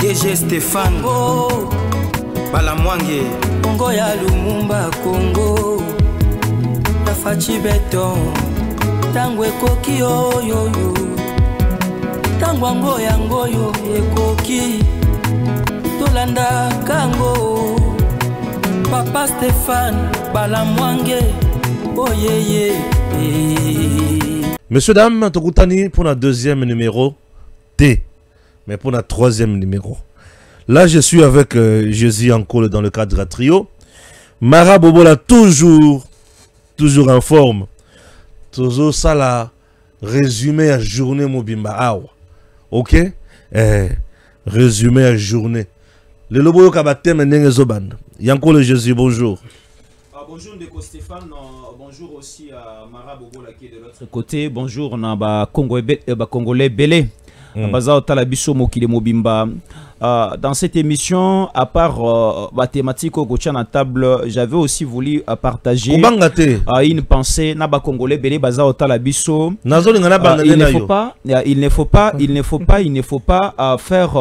DG Stéphane Balamwange Congo ya Lumumba Congo Tafachi Beton Tangwe koki yo Tangwango yango yo ekoki Tolanda kango Papa Stéphane Balamwange oh yeah. Messieurs, dames, Tokutani pour la deuxième numéro T. Mais pour la troisième numéro. Là, je suis avec Jésus Ankole dans le cadre de la trio. Mara Bobola toujours en forme. Toujours ça là. Résumé à journée Mobimba Awa. Ok? Résumé à journée. Le lobo kabate menenge zoban. Yankole Jésus, bonjour. Bonjour Ndeko Stéphane, bonjour aussi à Mara Bobola qui est de l'autre côté. Bonjour na Congolais Belé. Baza Talabiso Mokile Mobimba. Dans cette émission, à part la thématique au na table, j'avais aussi voulu partager une pensée na ba Congolais Belé Baza Talabiso. Il ne faut pas faire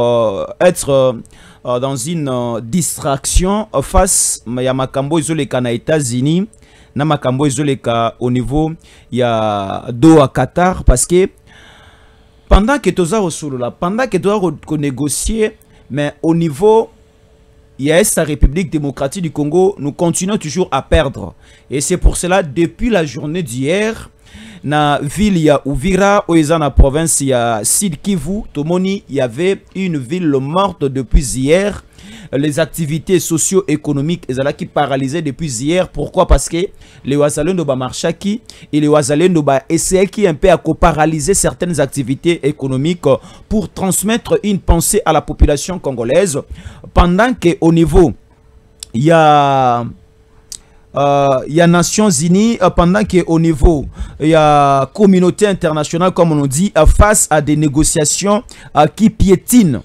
être dans une distraction face à Makambo Izoleka na États-Unis, na Makambo Izoleka au niveau il y a Doha Qatar, parce que pendant que tu as pendant que tu as négocié, mais au niveau il y a la République démocratique du Congo, nous continuons toujours à perdre. Et c'est pour cela, depuis la journée d'hier, na ville ya Uvira, dans la province ya Sud Kivu, Tomoni, il y avait une ville morte depuis hier. Les activités socio-économiques qui paralysées depuis hier. Pourquoi? Parce que les Ouazalendo ba marchaki et les Ouazalendo ba essayaient qui un peu à paralyser certaines activités économiques pour transmettre une pensée à la population congolaise. Pendant que au niveau il y a Nations Unies, pendant qu'au niveau il y a communauté internationale, comme on dit, face à des négociations qui piétinent,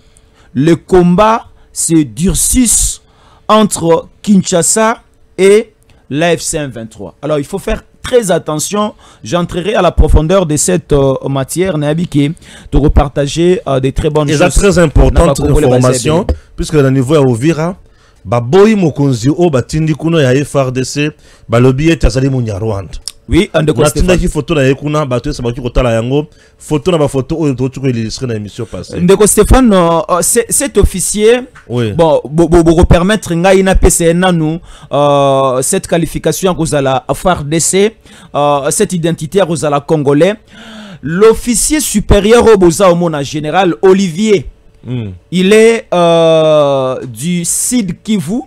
le combat se durcit entre Kinshasa et l'AFC M23. Alors il faut faire très attention. J'entrerai à la profondeur de cette matière, Nabiki, de repartager des très bonnes choses. Et très importante information, puisque le niveau est Ovira. Baboyi mokonzi o batindi kuno ya FRDC balobi ete azali munyarwanda. Oui, Ndeko Stéphane. Ki photo na yekuna batu sa baki kotala yango photo na ba photo o to illustré na émission passée. Ndeko Stéphane, cet officier oui. Bon permettre ngai na PCN nous cette qualification kozala FRDC, cette identité kozala congolais. L'officier supérieur au Boza Omona général Olivier. Il est du Sud Kivu.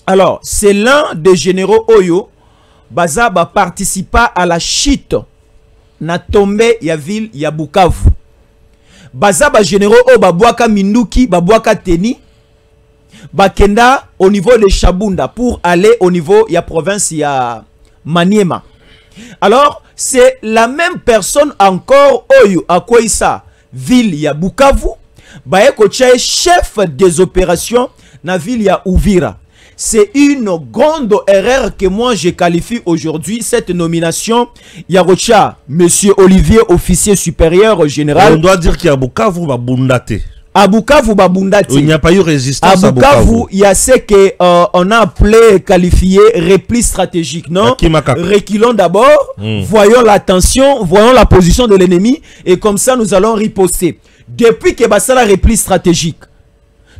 Alors, c'est l'un des généraux Oyo. Bazaba participa à la chute na tombé ya ville ya Bukavu. Bazaba généraux o babwaka Minduki, babwaka Teni, bakenda au niveau de Chabunda pour aller au niveau ya province ya Maniema. Alors, c'est la même personne encore Oyo à Koissa, ville ya Bukavu. Baeko Tchae, chef des opérations na ville ya Uvira. C'est une grande erreur que moi je qualifie aujourd'hui cette nomination. Yarocha, monsieur Olivier, officier supérieur général. On doit dire qu'il y a Bukavu babundate. À Bukavu babundate. Il n'y a pas eu résistance à Bukavu. Il y a ce que on a appelé qualifié repli stratégique, non? Reculons d'abord, voyons la tension, voyons la position de l'ennemi et comme ça nous allons riposter. Depuis que Bassala repli stratégique,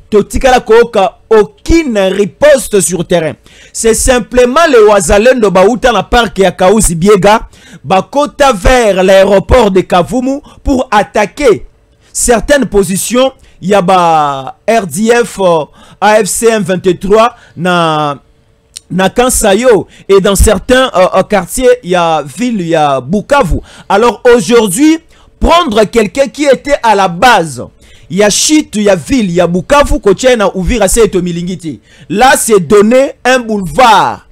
Totikala Koka, aucune riposte sur terrain. C'est simplement les Ouazalendo Baouta na parc ya Kaouzi Biega, Bakota vers l'aéroport de Kavumu pour attaquer certaines positions. Il y a RDF, AFC M23 na Kansayo et dans certains quartiers, il y a ville, il y a Bukavu. Alors aujourd'hui, prendre quelqu'un qui était à la base, il y a Chitu, il y a ville, il y a Bukavu, Kochena, Uvira, c'est Milingiti. Là, c'est donner un boulevard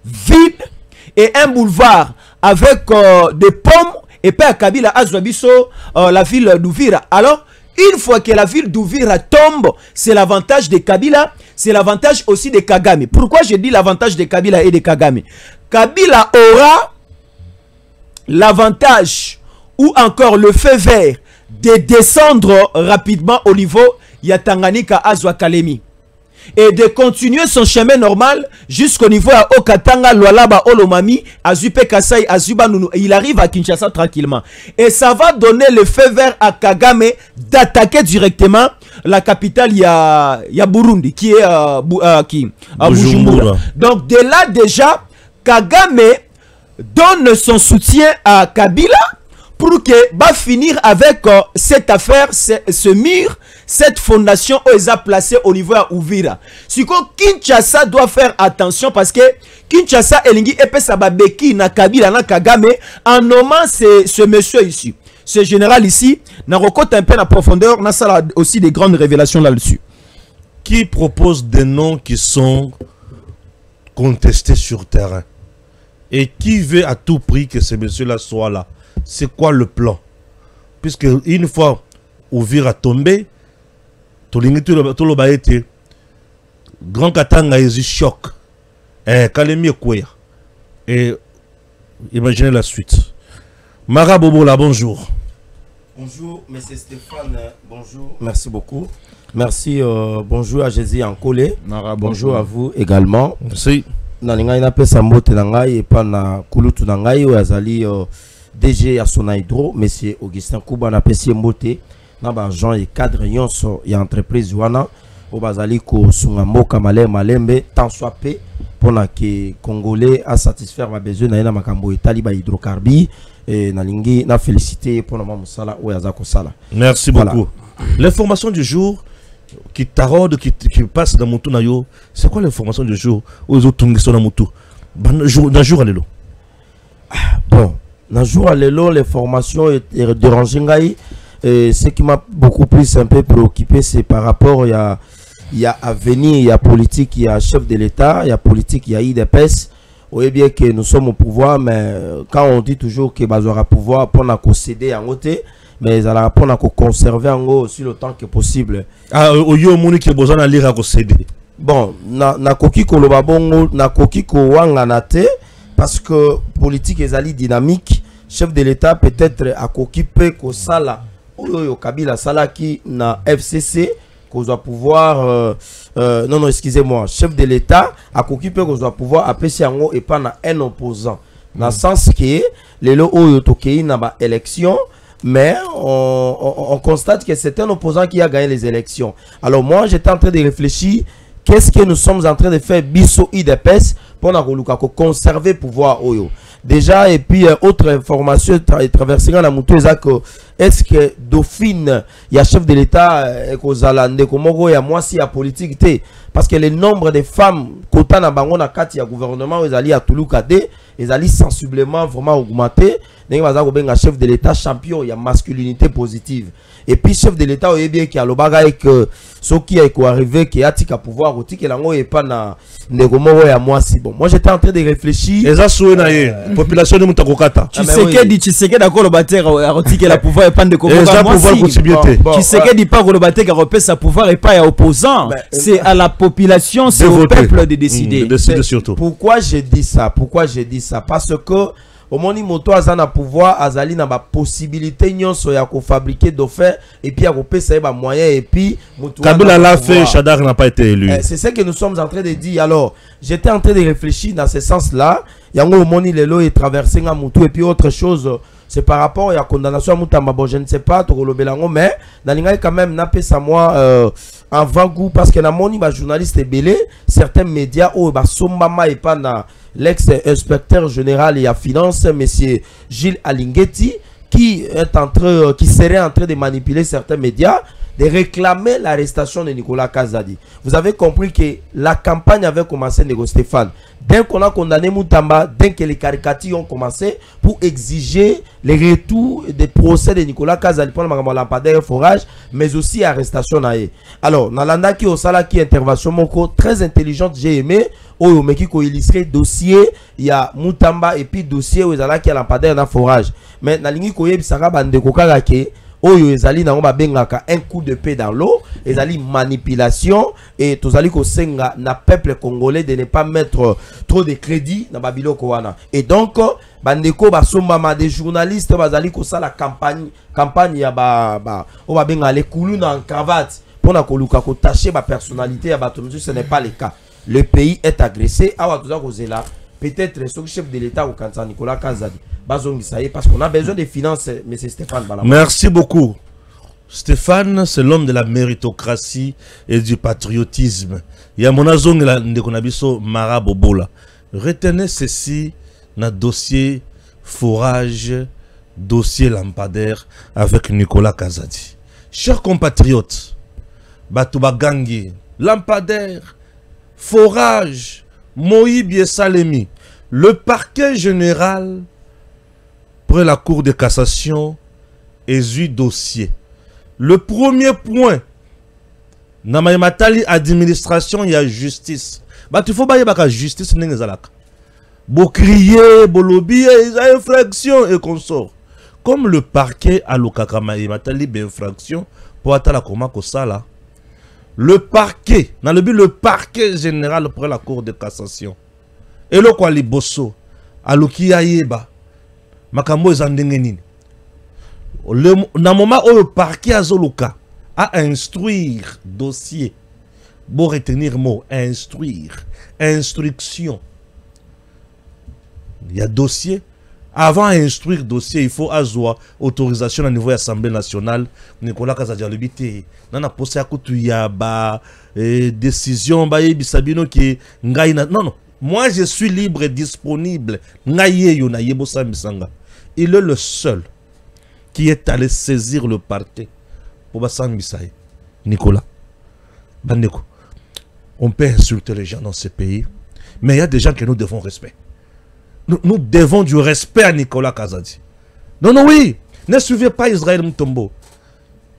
vide et un boulevard avec des pommes et pas à Kabila, Azwabiso, la ville d'Uvira. Alors, une fois que la ville d'Uvira tombe, c'est l'avantage de Kabila, c'est l'avantage aussi de Kagame. Pourquoi je dis l'avantage de Kabila et de Kagame? Kabila aura l'avantage ou encore le feu vert de descendre rapidement au niveau ya Tanganyika azwa Kalemi et de continuer son chemin normal jusqu'au niveau à Okatanga, Lualaba, Olomami, Azupe Kasai, Azuba Nunu. Il arrive à Kinshasa tranquillement. Et ça va donner le feu vert à Kagame d'attaquer directement la capitale, il y a Burundi, qui est à Bujumbura. Donc de là déjà, Kagame donne son soutien à Kabila pour que va finir avec cette affaire, ce mur, cette fondation où a placé au niveau à Uvira. Si Kinshasa doit faire attention parce que Kinshasa elingi epesa babeki na Kabila na Kagame en nommant ce monsieur ici, ce général ici, na recote un peu la profondeur, na ça aussi des grandes révélations là-dessus. Qui propose des noms qui sont contestés sur terrain et qui veut à tout prix que ce monsieur-là soit là? C'est quoi le plan? Puisque une fois Uvira tombé, tout le baïté, Grand Katanga est un choc. Kalemi Kouya. Et imaginez la suite. Mara Bobola, bonjour. Bonjour, monsieur Stéphane. Bonjour. Merci beaucoup. Merci. Bonjour à Jésus Ankole. Bonjour à vous également. Merci. Nalinga ina pesa mbote na ngai et pas na kulutu na ngai o azali DG à Sona Hydro, monsieur Augustin Kuba na pesi mbote na ba agent et cadre nyonso ya entreprise wana o bazali ko sunga moka malembe tant soit pe pona que congolais a satisfaire ma besoin na makambo etali ba hydrocarbures et nalingi na féliciter pour ma musala o yazako sala. Merci beaucoup. L'information du jour qui taraude, qui passe dans mon tour, c'est quoi l'information du jour aux autres qui sont dans mon tour? Dans jour à l'élo. Bon, dans jour à l'élo, l'information est dérangée. Ce qui m'a beaucoup plus un peu préoccupé, c'est par rapport il y a avenir, il y a politique, il y a chef de l'État, il y a politique, il y a IDPS. Vous voyez bien que nous sommes au pouvoir, mais quand on dit toujours que nous aura pouvoir pour nous céder en côté, mais ils allons pour nous conserver en haut aussi le temps que possible. Ah, au lieu où qui besoin d'aller à céder. Bon, na koki ko loba bongo, na koki ko wanga nate, parce que politique est ali dynamique. Chef de l'État peut-être à koki pe ko sala, oyo Kabila sala qui na FCC. Qu'on doit pouvoir non excusez-moi, chef de l'État a occupé qu'on doit pouvoir apprécier en haut et pas un opposant dans le sens que les lots autokei n'a pas élection mais on constate que c'est un opposant qui a gagné les élections. Alors moi j'étais en train de réfléchir qu'est-ce que nous sommes en train de faire biso IDPS pour conserver pouvoir oyo. Déjà, et puis autre information traversée dans la moto, est-ce que Dauphine, il y a chef de l'État, il y a moi si il y a politique, parce que le nombre de femmes, quand on a un gouvernement, ils allaient à Toulouse, ils allaient sensiblement vraiment augmenter. Il y a un chef de l'État champion, il y a masculinité positive. Et puis chef de l'État, il y a bien qu'il y a le bagage que ce qui est arrivé, qui a tika pouvoir, ou tika lango et pas na négomo à moi si bon. Moi j'étais en train de réfléchir. Les assoés na population de Mutakokata. Tu sais que d'accord le bâtiment a retiré la pouvoir et pas de comment. Tu sais que dit pas que le bâtiment a repéré sa pouvoir et pas à opposant. C'est à la population, c'est au peuple de décider. Surtout. Pourquoi j'ai dit ça? Pourquoi j'ai dit ça? Parce que au moni moto azana pouvoir azali na ba possibilité nyonso ya ko fabriquer d'offert et puis ya ko pesa ba moyen et puis Kabila l'a fait, Chadar n'a pas été élu. C'est ce que nous sommes en train de dire. Alors, j'étais en train de réfléchir dans ce sens-là. Yango moni lelo est traversé nga mutu et puis autre chose c'est par rapport à la condamnation à Moutamba. Bon, je ne sais pas, mais dans quand même n'a pas ça moi avant-goût parce que na moni ba journaliste est belé certains médias ou ba sombama et pas na l'ex-inspecteur général et à finance, monsieur Gilles Alingeti, qui serait en train de manipuler certains médias, de réclamer l'arrestation de Nicolas Kazadi. Vous avez compris que la campagne avait commencé, Nego Stéphane. Dès qu'on a condamné Moutamba, dès que les caricatures ont commencé pour exiger les retours des procès de Nicolas Kazadi pour le lampadaire et forage, mais aussi arrestation. Alors, Nalanda qui au sala qui intervention moko très intelligente, j'ai aimé. Oyo meki ko illustrer dossier il y a Moutamba et puis dossier où ezala qui a lampadaire na forage. Mais nalingi ko yebisaka bande ko kaka ke oyo ezali na ngoma bengaka un coup de paix dans l'eau, ezali manipulation et tozali ko senga na peuple congolais de ne pas mettre trop de crédit na babilo ko wana. Et donc bandeko basombama des journalistes bazali ko sala campagne ya ba o ba benga les koulou na cravate pour na koluka ko tâcher ma personnalité à Batomosu, ce n'est pas le cas. Le pays est agressé. Peut-être ce chef de l'État au Kansan Nicolas Kazadi. Parce qu'on a besoin de finances, M. Stéphane Balama. Merci beaucoup. Stéphane, c'est l'homme de la méritocratie et du patriotisme. Il y a mon azong de Konabiso Mara Bobola. Retenez ceci dans le dossier forage, dossier lampadaire avec Nicolas Kazadi. Chers compatriotes, Batouba Gangi, lampadaire, forage, Moïbi et Salemi, le parquet général près la Cour de cassation est dossier. Le premier point, dans ma administration, il y a justice. Il faut que la justice n'est pas là. Vous criez, vous lobbyez, il y a infraction et consort. Comme le parquet a l'occasion infraction pour attendre comment ça là. Le parquet, dans le but le parquet général pour la Cour de cassation. Et le quoi li bosso, aluki ayeba, makambo ezandengenini. Dans le moment où le parquet a zoluka à instruire dossier, pour retenir mot instruire, instruction. Il y a dossier. Avant d'instruire dossier, il faut avoir autorisation au niveau de l'Assemblée nationale. Nicolas Kazadi a l'habité. Nana posé à côté il y a décision bisabino qui non non. Moi je suis libre et disponible. Il est le seul qui est allé saisir le parquet pour Bassan Bisaï. Nicolas. Bandeko. On peut insulter les gens dans ce pays, mais il y a des gens que nous devons respecter. Nous devons du respect à Nicolas Kazadi. Non, non, oui. Ne suivez pas Israël Mutombo.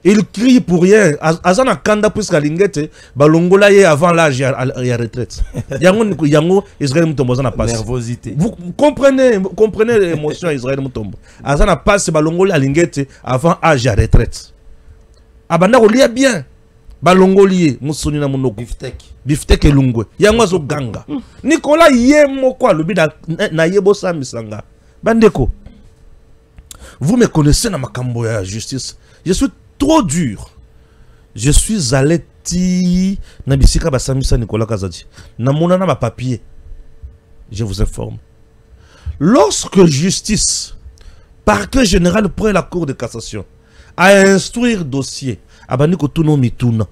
Il crie pour rien. Azana Kanda puisque l'ingete, balongola ye avant l'âge et à retraite. Yango Israël Mutombo azana passe. Nervosité. Vous comprenez l'émotion Israël Mutombo. Azana passe balongola l'ingete avant l'âge et à retraite. Abanda olia bien. Balongolier, Moussoni na monoko. Biftek elungwe. Yango zo ganga. Nicolas yemo kwa lubida na yebo misanga. Bandeko. Vous me connaissez na makambo ya justice. Je suis trop dur. Je suis allé na bisika basamisa Nicolas Kazadi. Na monana ma papier. Je vous informe. Lorsque justice, parquet général près la Cour de cassation, à instruire dossier, abaniko tuno mituna.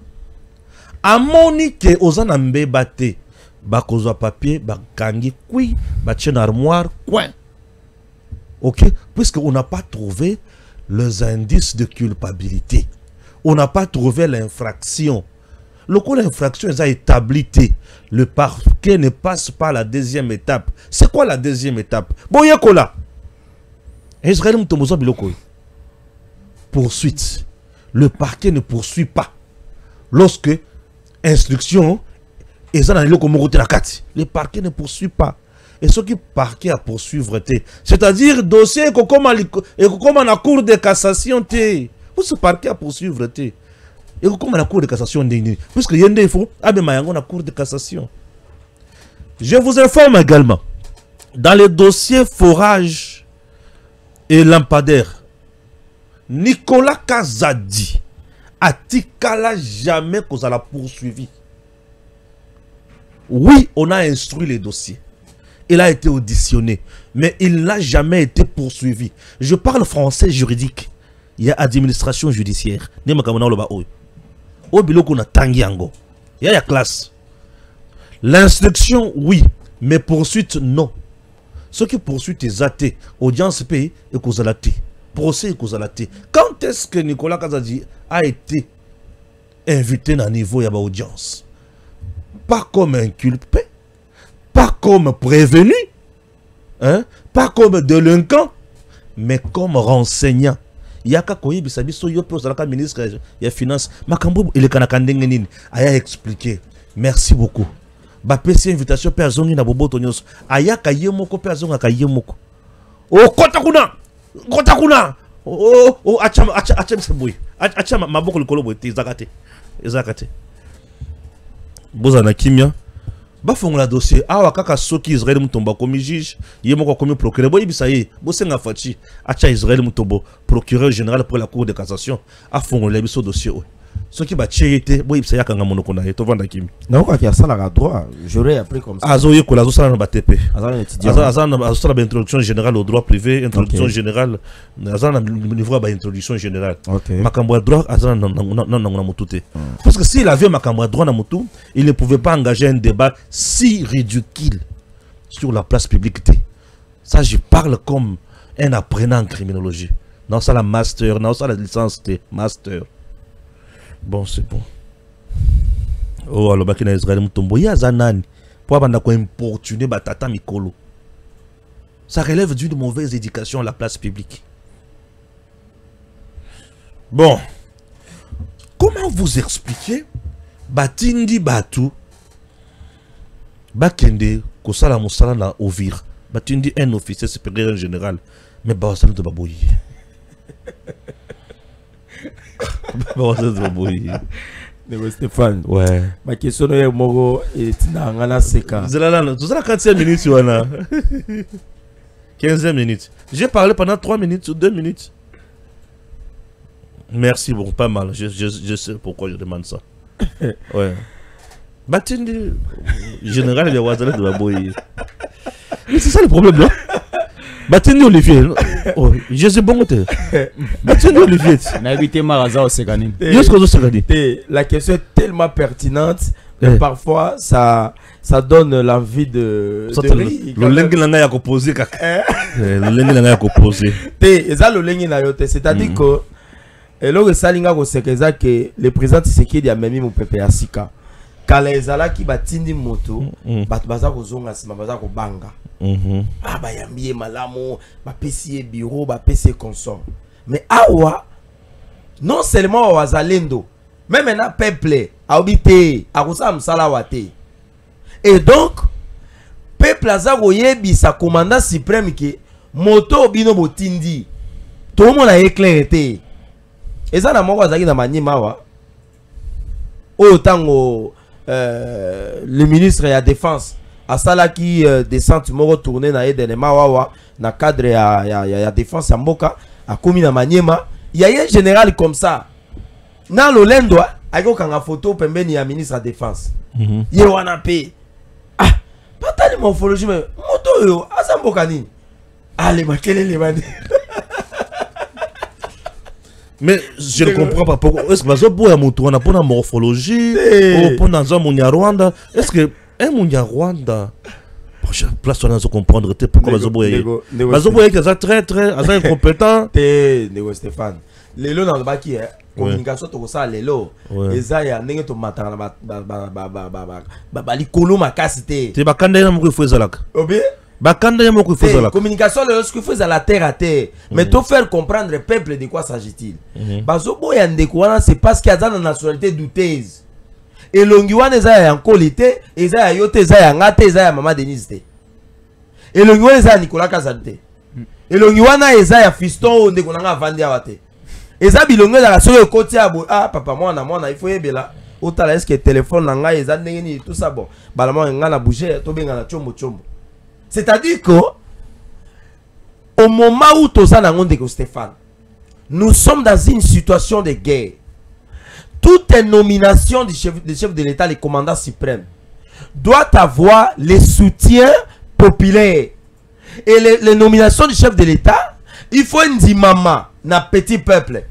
Amoni ke ozana mbebate, bakozwa papier, bakangi kui, batien armoire, coin. Ok? Puisque on n'a pas trouvé les indices de culpabilité. On n'a pas trouvé l'infraction. Le coup l'infraction est établi. Le parquet ne passe pas la deuxième étape. C'est quoi la deuxième étape? Bon, yakola. Israël Moutomozo biloko. Poursuite. Le parquet ne poursuit pas. Lorsque instruction, le parquet ne poursuit pas. Et ce qui parquet à poursuivre, c'est-à-dire dossier comme la Cour de cassation, pour ce parquet à poursuivre, et comme la Cour de cassation, puisque il faut la Cour de cassation. Je vous informe également, dans les dossiers forage et lampadaire, Nicolas Kazadi a-t-il jamais qu'on l'a poursuivi? Oui, on a instruit les dossiers. Il a été auditionné, mais il n'a jamais été poursuivi. Je parle français juridique. Il y a administration judiciaire. Il y a classe. L'instruction, oui, mais poursuite, non. Ce qui poursuit est athée. Audience pays et causalité. Procès et causalité. Quand est-ce que Nicolas Kazadi a été invité à un niveau d'audience? Pas comme inculpé, pas comme prévenu, hein? Pas comme délinquant, mais comme renseignant. Il y a qu'à bisabiso yopo zalaka ministre des finances. Makambo il est kanakandengeni aya expliqué. Merci beaucoup. Ba pesi invitation personne na bobo tonyos. Aya kayemoko personne akayemoko. Oh kotakuna. Kotakuna. Oh achama sebui. Achama maboko likolo bote zakate. Zakate. Bozana kimia. Ba fongola dossier awa kaka soki Israël mutomba comme juge yemoko comme procureur boy bisaye bosenga fachi acha Israël mutombo procureur général pour la Cour de cassation a fongola biso dossier. Ce qui va tchéter, oui, c'est Yakanga Monokona, et Tovanda Kim. Non, quoi qu'il y a ça là, droit. J'aurais appris comme ça. Azoye Kolazo Salan Batepe. Azan Azan introduction générale au droit privé, introduction générale. Azan niveau introduction générale. Makambo droit, Azan non mutute. Parce que s'il avait Makambo droit na mutu, il ne pouvait pas engager un débat si ridicule sur la place publique. Ça, je parle comme un apprenant en criminologie. Non, ça la master, non, ça la licence de master. Bon, c'est bon. Oh, alors, Bakina Israël, Moutombo, il y a Zanani. Pour avoir importuné Batata Mikolo. Ça relève d'une mauvaise éducation à la place publique. Bon. Comment vous expliquer Batindi Batu Bakende, Kosala Moussala na Ovir. Batindi un officier supérieur général. Mais Bawasan de Baboui. Stéphane, ouais. Ma question est Moro et Tina Ngana Seka. Tout ça, la 45 minutes, 15 minutes. J'ai parlé pendant 3 minutes ou 2 minutes. Merci, bon, pas mal. Je sais pourquoi je demande ça. Ouais. Batindi, général, il y a Ouazalé de Baboui. Mais c'est ça le problème, là. Batindi Olivier. Oh, je sais bon côté. Batindi Olivier. N'habitez Maraza au Seganim. La question est tellement pertinente que parfois ça donne l'envie de rire. Le lengue n'a pas composé. Le lengue n'a pas composé. C'est-à-dire que le salinga ko sekeza que le président Tshisekedi a même mon pépé asika. Quand les ala qui batindi moto, bat baza ko zonga sima baza ko banga. Ah bah yambiye malamo, bah PC bureau, bah PC console. Mais awa, non seulement wazalendo, même un peuple a habité, a kosa msala wate. Et donc, peuple aza koyebi sa commandant suprême qui moto bino botindi. Tout le monde a éclairé. Et ça na moko azaki na manyima wa. Autant le ministre de la Défense à ça qui descend tu m'auras tourné na edenema wawa na cadre ya défense ya mboka a commis na Maniema. Il y a un général comme ça na lolendo aiko kanga photo pembeni ya ministre de la Défense. Ye wana pe ah patali morphologie mais moto yo asa mboka nini allez makele le bandi. Mais je ne comprends pas pourquoi. Est-ce que vous avez une morphologie ou pour un Rwanda? Est-ce que un Rwanda place on a comprendre pourquoi vous avez très incompétent. Stéphane. Lelo dans le baki communication to ça lelo. Eza ya ndenge to matanga ba likolo makasite. Te bakanda na moko fezalaka. Obi communication ce qu'il faut à la terre à terre. Mais tout faire comprendre le peuple de quoi s'agit-il. Bazobo yandekwana c'est parce qu'il y a une nationalité douteuse. Et longiwana eza ya qualité, eza ya yote eza ya ngate eza ya mama Denise. Et longiwana eza Nicolas Kazante. Et longiwana eza ya fiston ndeko nanga vandi awate. Eza bilongo za soyo koti abo ah papa mwana il faut yebela. Otala est-ce que téléphone nanga eza ndenge ni tout ça bon. Balama ngana bouger to benga na chombo. C'est-à-dire que au moment où tout ça n'a pas Stéphane, nous sommes dans une situation de guerre. Toute nomination du chef de l'État, le commandant suprême, doit avoir les soutiens populaires. Et les nominations du chef de l'État, il faut un dimama, na petit peuple.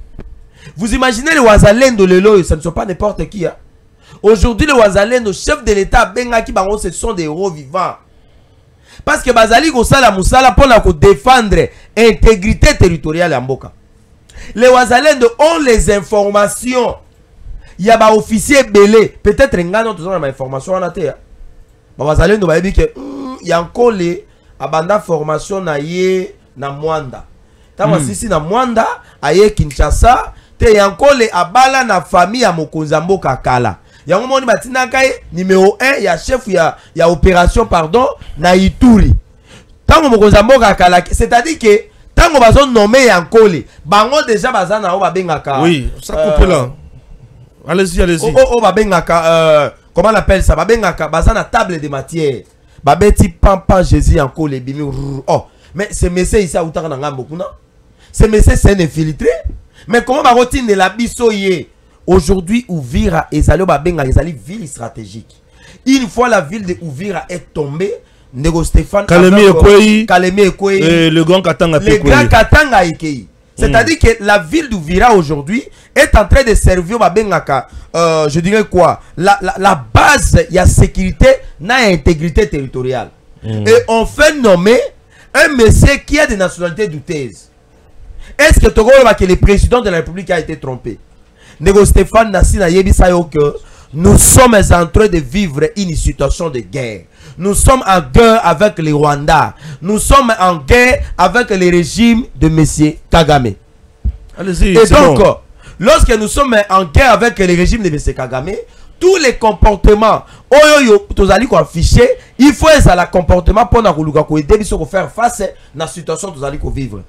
Vous imaginez les Ouazalendo, ce ne sont pas n'importe qui. Hein? Aujourd'hui, les Ouazalendo, chef de l'État, Bengaki Bango, ce sont des héros vivants. Parce que Bazali Gosala Moussala pour défendre l'intégrité territoriale en Mboka. Les Ouazalendo ont les informations. Il y a des officiers belés. Peut-être que nous avons des informations en até. Les Ouazalendo va dire que il y a encore les abanda formation na ye na Mwanda. Tant que na Mwanda, aye Kinshasa, il y a encore les abala na famille à Mokonzambo Kakala. Il y a un moment numéro 1, il y a chef, il y a opération, pardon, na Ituri. Tant que c'est-à-dire que tant qu'on va nommer en collé, bango déjà bazana o babengaka. Oui, ça coupe là. Allez-y. O babengaka comment on appelle ça? Babengaka bazana table de matière. Babeti pampa Jésus en collé bimi. Oh, mais ce message ici à Outara na ngambo kuna. Ce message c'est infiltré. Mais comment va rotiner la bisoye? aujourd'hui Uvira ezali babenga ezali ville stratégique. Une fois la ville de Uvira est tombée, Nego Stéphane Kalemi Ekweyi, le Grand Katanga Ekei. C'est-à-dire que la ville d'Uvira aujourd'hui est en train de servir je dirais quoi, la base il y a sécurité, na intégrité territoriale. Et on fait nommer un monsieur qui a des nationalités douteuses. Est-ce que le président de la République a été trompé? Nego Stéphane Nassina Yebisayo que nous sommes en train de vivre une situation de guerre. Nous sommes en guerre avec les Rwandais. Nous sommes en guerre avec le régime de M. Kagame. Allez-y, et donc, bon. Lorsque nous sommes en guerre avec le régime de M. Kagame, tous les comportements, il faut un comportement pour nous faire face à la situation que nous allons vivre.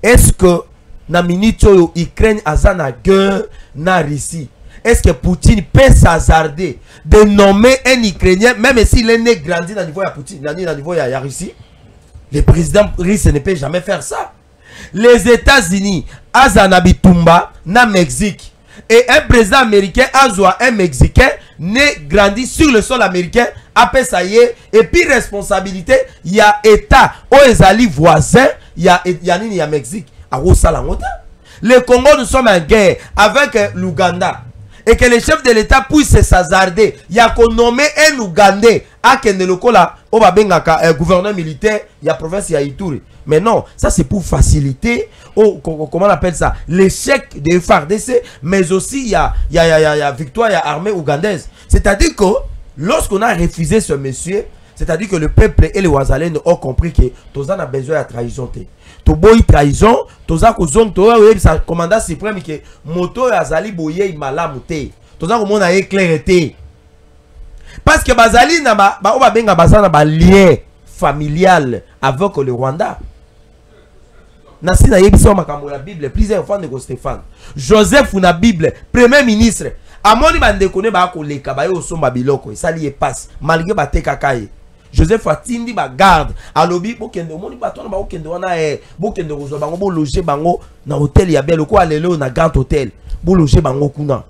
Est-ce que na minute Ukraine a na guerre na Russie? Est-ce que Poutine peut s'hasarder de nommer un Ukrainien, même s'il est né grandi dans le niveau de Poutine, dans le niveau de Russie? Le président russe ne peut jamais faire ça. Les États-Unis, Azana Bitumba, na Mexique. Et un président américain, Azwa, un Mexicain, né grandi sur le sol américain, après ça y est. Et puis responsabilité, il y a État, aux voisins, il y a Mexique. Le Congo, nous sommes en guerre avec l'Ouganda. Et que les chefs de l'État puissent s'hasarder. Il y a qu'on nomme un Ougandais à Kendelokola, au Babengaka, gouverneur militaire, il y a province, il y a Ituri. Mais non, ça c'est pour faciliter, comment on appelle ça, l'échec des FARDC, mais aussi il y a victoire, il y a armée ougandaise. C'est-à-dire que lorsqu'on a refusé ce monsieur, c'est-à-dire que le peuple et les Ouazalènes ont compris que tous a besoin de trahison. To boy trahison, tous a kozong, ça commandant suprême que moto azali boye malamu te. Tous a comment a éclairé. Parce que bazali na ba benga bazana ba lien familial avec le Rwanda. Nasi na yebiso makambo la Bible plusieurs fois de Stéphane. Joseph na Bible premier ministre. Amoni bande kone ba ko leka ba yo somba biloko et ça lié passe malgré ba tekakaye. Joseph atindi ba garde alobi bokende omoni batona ba okende wana bokende rozo bango bo loger bango na hôtel ya belle ko alelo na grand hôtel bo loger bango kuna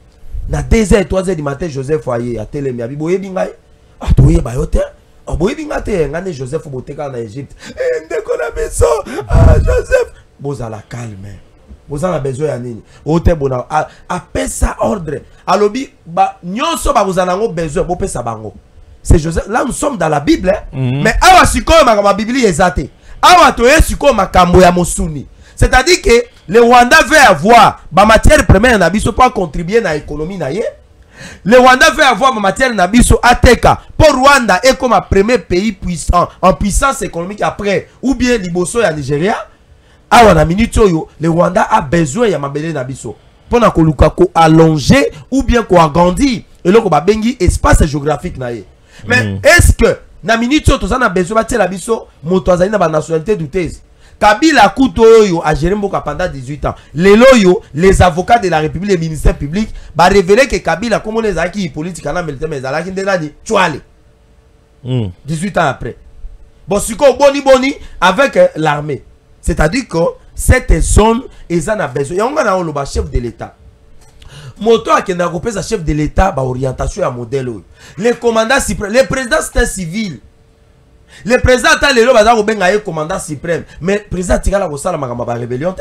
na 2h 3h du matin Joseph aye a telemi abi boyebi ngai ah toye ba yote ah boyebi ngate ngane Joseph boteka na Égypte ndeko na beso ah Joseph bozala calme bozala besoin ya nini hôtel bona apesa ordre alobi ba nyonso ba bozala ngo besoin bo pesa bango. C'est Joseph. Là, nous sommes dans la Bible. Mais awa siko ma Bible ezate. Awa toye siko makambo ya mosuni. C'est-à-dire que le Rwanda veut avoir ma matière première na biso pour contribuer à l'économie na ye. Le Rwanda veut avoir ma matière na biso ateka. Pour Rwanda est comme un premier pays puissant en puissance économique après ou bien liboso ya Nigeria. Awa na minute yo, le Rwanda a besoin ya mabele na biso. Pour na koluka ko allonger ou bien ko agrandir et là ko ba bengi espace géographique na ye. Mais est-ce que na minute tout ça na besoin de la biso moto azali na ba nationalité douteuse? Kabila Kutoyo a géré Mboka pendant 18 ans. Les avocats de la République, les ministères publics, va révéler que Kabila, comme les acquis politiques, mais 18 ans après. Bon, c'est quoi boni avec l'armée. C'est-à-dire que cette zone, ils en ont besoin. Il y a un chef de l'État. Moto a un chef de l'État, orientation à modèle. Le commandant suprême, le président c'est un civil. Le président a le commandant suprême. Mais le président a rébellion.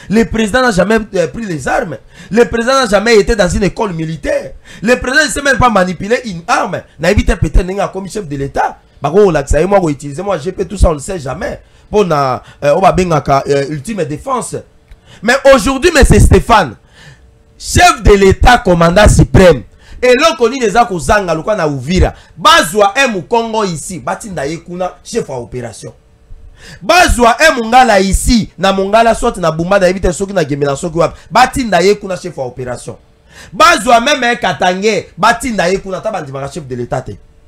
Le président n'a jamais pris les armes. Le président n'a jamais été dans une école militaire. Le président ne sait même pas manipuler une arme. N'a évité peut-être comme chef de l'État. Moi, utiliser moi, GP, tout ça, on ne sait jamais. Pour ultime défense. Mais aujourd'hui, M. Stéphane, chef de l'État, commandant suprême. Et là, on dit des gens qui sont na Uvira. Bazwa un Congo ici. Batinda yekuna chef à opération. Bazwa un Mongala ici. Na Mongala soit na Bumba da éviter soki na Gemena soki wap. Batinda yekuna chef à opération. Bazwa même un Katangé. Batinda yekuna tabandima chef de l'État.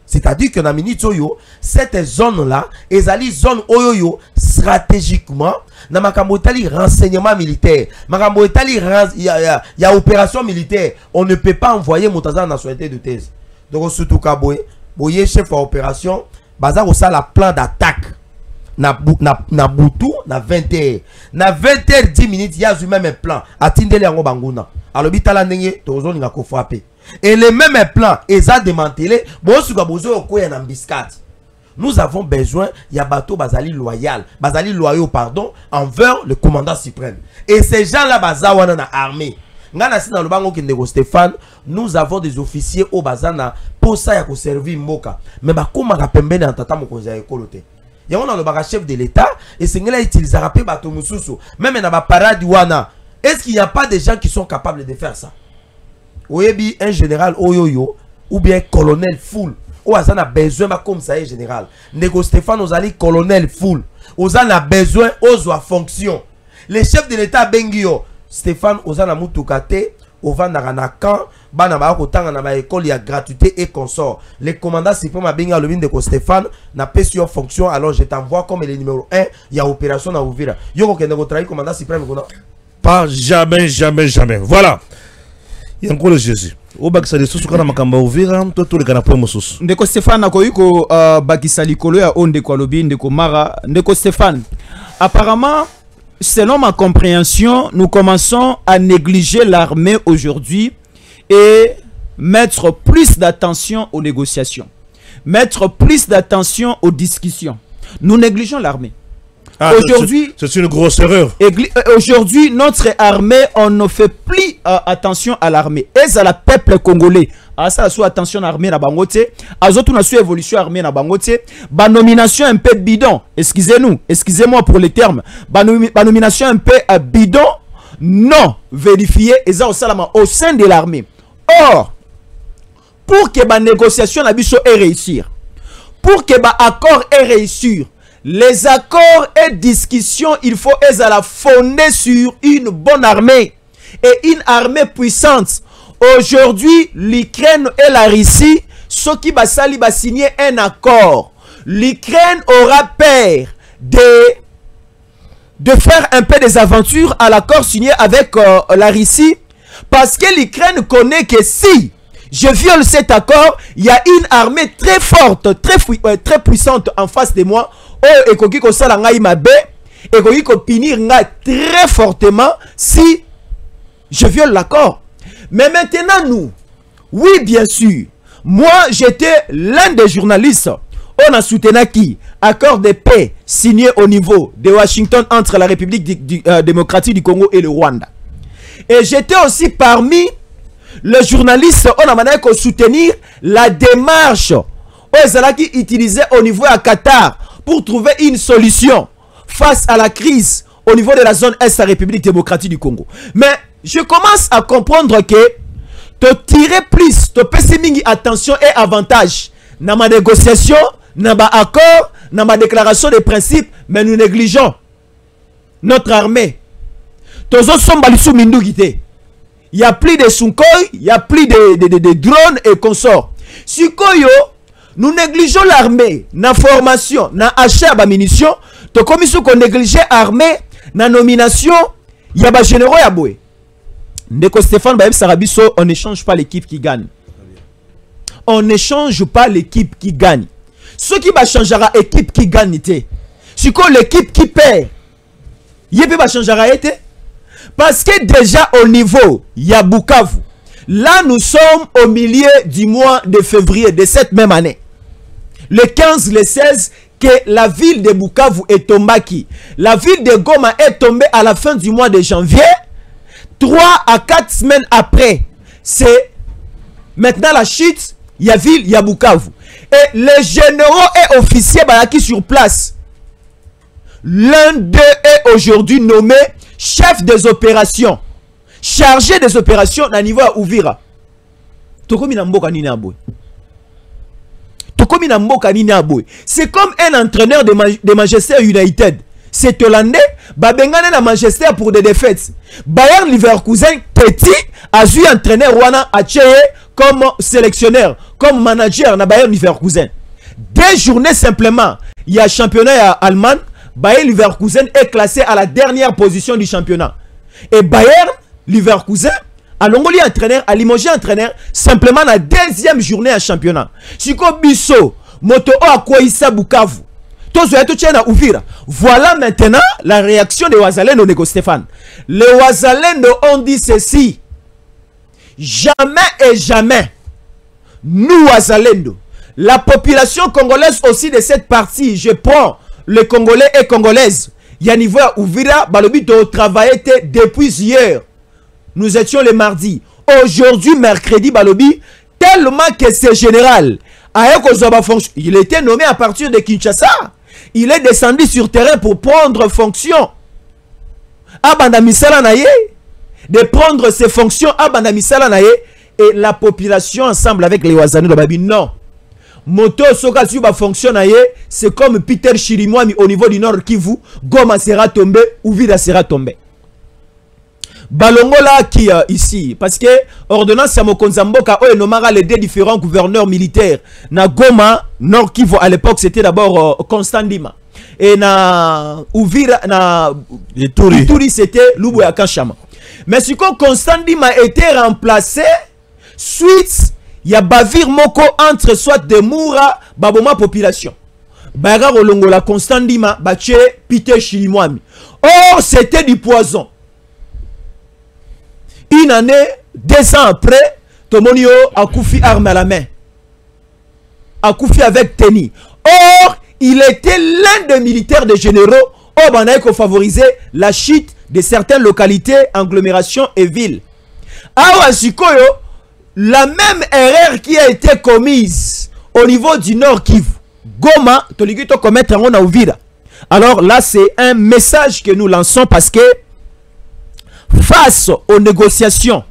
C'est-à-dire que na minute oyo, cette zone-là, ezali zone oyo stratégiquement, na makambo etali renseignement militaire, makambo etali y a opération militaire, on ne peut pas envoyer Moutaza nationalité de thèse. Donc surtout Kaboye, boye chef à opération, baza ko ça la plan d'attaque. na butu na 20h na 20h 10 minutes ya zu même plan atindeli yango banguna alobi tala ndenge tozoni nga ko frapper et le même plan eza démantelé bosuka bozo okoya na mbiscate. Nous avons besoin ya bateau bazali loyaux pardon envers le commandant suprême et ces gens là bazawana na armée ngana sina lobango kindeko Stéphane. Nous avons des officiers au bazana pour ça ya ko servir mboka mais bakoma ka pembene ntata mokonzi ya ekolote. Il y a un chef de l'État et c'est là utilisera rapé bateau mususu même na ba parade wana. Est-ce qu'il n'y a pas des gens qui sont capables de faire ça? Oyebi un général oyoyo ou bien colonel full ou azana besoin ba comme ça est général. Nego Stéphane ozali colonel full. Ozana besoin ozwa fonction. Les chefs de l'État bengio Stéphane ozana mutukate ovanda na camp bana ba ko tanga na ba école ya gratuité et consort. Le commandant suprême a benga le de Stéphane n'a pas sur fonction alors je t'envoie comme le numéro 1 il y a opération na Uvira. Yoko kende ko travailler commandant suprême ko pas jamais. Voilà. Il y a encore le Jésus. Au Bakisali sous kana makamba Uvira to le kana point mosusu. Ndeko Stéphane akoyiko Bakisali kolo ya onde ko lobi ndeko Mara ndeko Stéphane. Apparemment selon ma compréhension, nous commençons à négliger l'armée aujourd'hui et mettre plus d'attention aux négociations, mettre plus d'attention aux discussions. Nous négligeons l'armée. Aujourd'hui, c'est une grosse erreur. Aujourd'hui, notre armée, on ne fait plus attention à l'armée. Et à la peuple congolais, à ça, soit attention à l'armée na bangote, à autres na soit évolution armée na bangote, ba nomination un peu bidon. Excusez-moi pour les termes. Ba nomination un peu bidon, non vérifié, et ça au sein de l'armée. Or, pour que la négociation na biso ait réussir, pour que ba accord ait réussir, les accords et discussions, il faut la fonder sur une bonne armée et une armée puissante. Aujourd'hui, l'Ukraine et la Russie, ceux qui va signer un accord, l'Ukraine aura peur de faire un peu des aventures à l'accord signé avec la Russie, parce que l'Ukraine connaît que si je viole cet accord, il y a une armée très forte, très puissante en face de moi. Oh, et koki ko sala ngai mabe, et koki ko punir ngai très fortement si je viole l'accord. Mais maintenant nous, oui bien sûr, moi j'étais l'un des journalistes. On a soutenu qui accord de paix signé au niveau de Washington entre la République démocratique du Congo et le Rwanda. Et j'étais aussi parmi les journalistes. On a demandé qu'on soutenir la démarche qui utilisée au niveau à Qatar pour trouver une solution face à la crise au niveau de la zone Est de la République démocratique du Congo. Mais je commence à comprendre que te tirer plus, te passer attention et avantage dans ma négociation, dans ma accord, dans ma déclaration de principe, mais nous négligeons notre armée. Il n'y a plus de Sukhoi, il n'y a plus de drones et consorts. Sukoyo, nous négligeons l'armée, na formation, na achat de munitions. To commission qu'on néglige l'armée, na nomination, il y a des généraux à boué. Ndeko Stéphane Baeb Sarabiso, on n'échange pas l'équipe qui gagne. On n'échange pas l'équipe qui gagne. Ce qui va changer l'équipe qui gagne, c'est que l'équipe qui perd, il va changer été. Parce que déjà au niveau, il y a Bukavu. Là, nous sommes au milieu du mois de février de cette même année. Le 15, le 16, que la ville de Bukavu est tombée. La ville de Goma est tombée à la fin du mois de janvier. 3 à 4 semaines après, c'est maintenant la chute. Il y a ville, il y a Bukavu. Et les généraux et officiers qui sur place. L'un d'eux est aujourd'hui nommé chef des opérations. Chargé des opérations à niveau à Uvira. C'est comme un entraîneur de Manchester United. C'est hollandais, Babengane na Manchester pour des défaites. Bayern Leverkusen, petit, a vu entraîner Rwanda à comme sélectionneur, comme manager na Bayern Leverkusen. 2 journées simplement, il y a championnat allemand, Bayern Leverkusen est classé à la dernière position du championnat. Et Bayern Leverkusen a longoli entraîneur, a limogé entraîneur simplement la 2e journée en championnat. Siko Bisso, Moto O Akoisa Bukavu. Voilà maintenant la réaction des Wazalendo, Nego Stéphane. Les Wazalendo ont dit ceci. Jamais et jamais, nous Wazalendo, la population congolaise aussi de cette partie, je prends les Congolais et Congolaises, il y a niveau à Ouvira, balobi de travailler depuis hier. Nous étions le mardi. Aujourd'hui, mercredi, balobi, tellement que c'est général. Il était nommé à partir de Kinshasa. Il est descendu sur terrain pour prendre fonction. De prendre ses fonctions et la population ensemble avec les Wazalendo babi non. Moto soka si fonctionne c'est comme Peter Chirimwami au niveau du Nord Kivu, Goma sera tombé, Uvira sera tombé. Balongola qui ici parce que ordonnance ya Mokonzamboka o nomara les deux différents gouverneurs militaires na Goma Nord Kivu à l'époque c'était d'abord Constant Ndima et na Uvira na Ituri c'était Luboya Kanchama. Mais ce que Constant Ndima a été remplacé suite il y a bavir moko entre soit de Moura baboma population. Baga Rolongola Constant Ndima bache Peter Chirimwami. Or c'était du poison. Une année, 2 ans après, Tomonio a Koufi arme à la main. A Koufi avec Teni. Or, il était l'un des militaires des généraux au Banaïko favoriser la chute de certaines localités, agglomérations et villes. Awa Sikoyo, la même erreur qui a été commise au niveau du Nord Kivu, Goma, Toligito commettre en Ouvira. Alors là, c'est un message que nous lançons parce que face aux négociations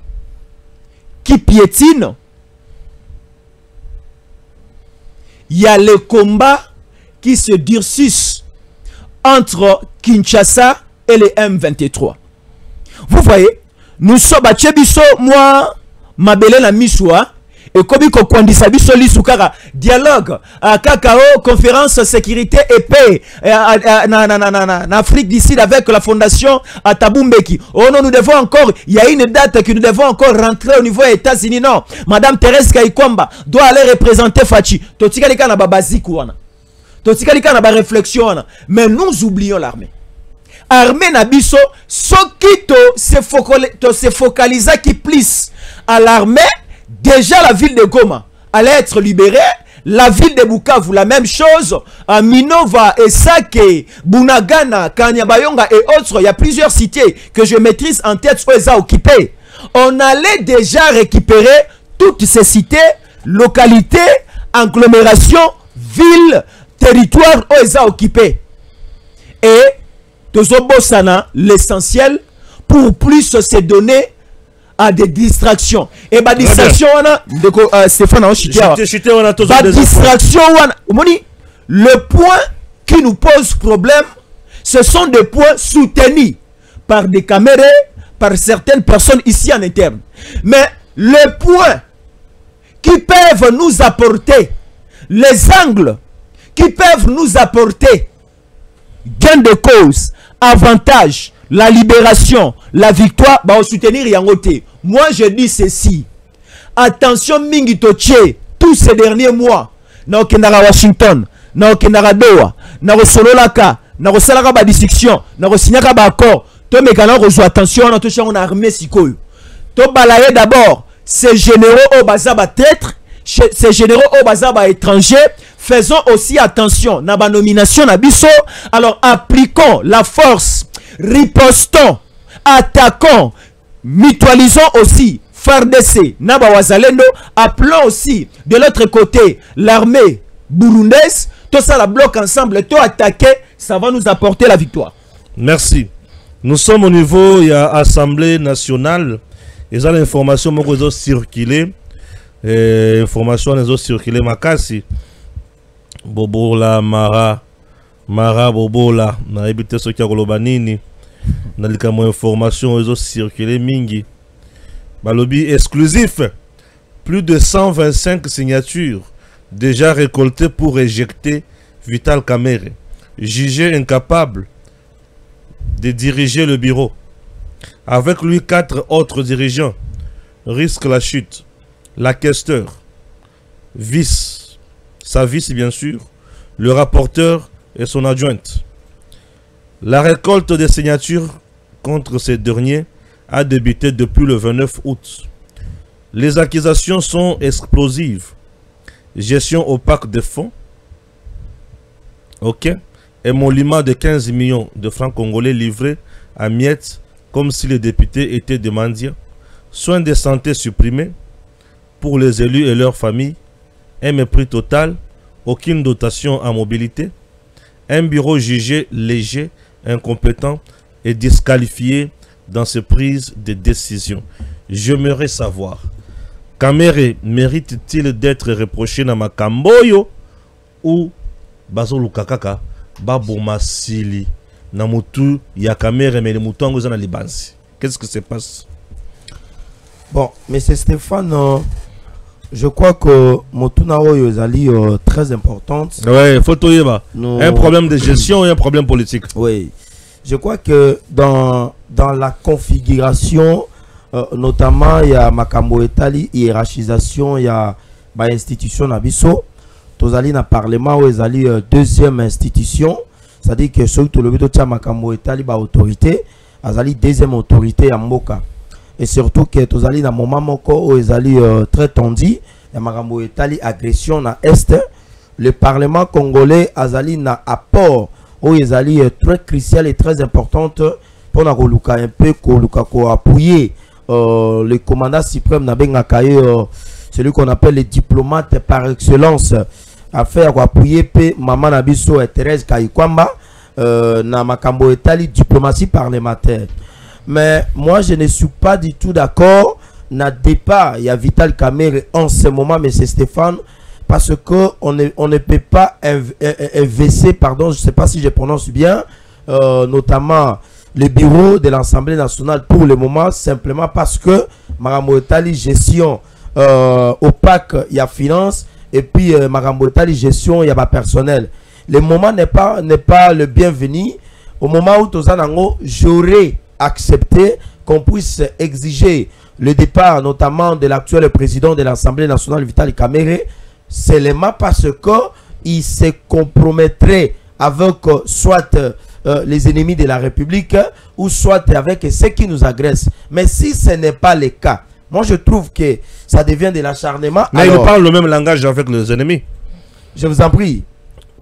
qui piétinent, il y a les combats qui se durcissent entre Kinshasa et les M23. Vous voyez, nous sommes à Tchebiso, moi, Mabele na Missoua, et Kobiko Kwandisa Biso Lisukara, dialogue, Kakao, conférence sécurité et paix, en Afrique du Sud avec la fondation Tabumbeki. Oh non, nous devons encore, il y a une date que nous devons encore rentrer au niveau des États-Unis. Non, Madame Thérèse Kaikwamba doit aller représenter Fachi. Totikalika na babazikuana. Totikalika na ba réflexion. Mais nous oublions l'armée. Armée Nabiso, ce qui se focalise qui plisse à l'armée. Déjà la ville de Goma allait être libérée, la ville de Bukavu la même chose, à Minova, Esake, Bunagana, Kanyabayonga et autres, il y a plusieurs cités que je maîtrise en tête où elles ont occupé. On allait déjà récupérer toutes ces cités, localités, agglomérations, villes, territoires où elles ont occupé. Et Tozobosana, l'essentiel, pour plus se donner à des distractions. Et bah distraction Stéphane distraction le point qui nous pose problème, ce sont des points soutenus par des caméras, par certaines personnes ici en interne. Mais les points qui peuvent nous apporter, les angles qui peuvent nous apporter gain de cause, avantage, la libération, la victoire, bah, on soutenir Yangote. Moi, je dis ceci. Attention, Mingi Toche, tous ces derniers mois, na Okenara Washington, na Okenara Doha, na Sololaka, na Salaka ba discussion, na Signaka ba accord, to mekana rezo attention, na touché on armée sikoyo. To balayer d'abord ces généraux au bazaba traître, ces généraux au bazaba étrangers. Faisons aussi attention, na ba nomination na biso. Alors appliquons la force. Ripostons, attaquons, mutualisons aussi FARDC, Naba Wazalendo, appelons aussi de l'autre côté l'armée burundaise, tout ça la bloque ensemble, tout attaquer, ça va nous apporter la victoire. Merci. Nous sommes au niveau, il y a Assemblée nationale, et ça l'information qui ont circulé, information qui ont circulé, Makasi, Bobola, Mara Bobola, na ebité ce qui a Golobanini, na likamo information ils ont circulé mingi. Balobi exclusif, plus de 125 signatures déjà récoltées pour éjecter Vital Kamerhe, jugé incapable de diriger le bureau. Avec lui 4 autres dirigeants risquent la chute. La questeur, sa vice bien sûr, le rapporteur et son adjointe. La récolte des signatures contre ces derniers a débuté depuis le 29 août. Les accusations sont explosives. Gestion opaque des fonds. Ok. Émolument de 15 millions de francs congolais livrés à miettes comme si les députés étaient des mendiants. Soins de santé supprimés pour les élus et leurs familles. Un mépris total. Aucune dotation en mobilité. Un bureau jugé léger, incompétent et disqualifié dans ses prises de décision. J'aimerais savoir, Kamere mérite-t-il d'être reproché dans ma Kamboyo ou Bazo Lukakaka Baboma Sili Namutu ya Kamere mais le mouton na Libansi? Qu'est-ce que se passe? Bon, mais c'est Stéphane, je crois que Motuna Oyo est très importante. Ouais, faut tout y avoir. Un problème de gestion et un problème politique. Oui. Je crois que dans la configuration, notamment, il y a Makambo Etali, hiérarchisation, il y a institution Nabiso, Tozali na Parlement, où ils deuxième institution, c'est-à-dire que ceux qui ont le Makambo Etali, autorité, ils deuxième autorité à Mboka. Et surtout que Tozali na moment moko où ils très tendu, il y a Makambo Etali, agression na Est, le Parlement congolais, ils na apport. où ils allaient très crucial et très importante pour un peu appuyer le commandant suprême celui qu'on appelle le diplomate par excellence à faire appuyer maman Nabiso et Thérèse Kayikwamba na makambo etali diplomatie parlementaire. Mais moi je ne suis pas du tout d'accord na départ il y a Vital Kamerhe en ce moment, mais c'est Stéphane, parce que on ne peut pas investir, pardon, je ne sais pas si je prononce bien, notamment le bureau de l'Assemblée nationale pour le moment, simplement parce que Makambo etali gestion opaque, il y a finance, et puis Makambo etali gestion, il y a pas personnel. Le moment n'est pas le bienvenu. Au moment où Tozanango, j'aurais accepté qu'on puisse exiger le départ notamment de l'actuel président de l'Assemblée nationale, Vital Kamerhe, seulement parce qu'il se compromettrait avec soit les ennemis de la République ou soit avec ceux qui nous agressent. Mais si ce n'est pas le cas, moi je trouve que ça devient de l'acharnement. Mais alors, il parle le même langage avec les ennemis. Je vous en prie.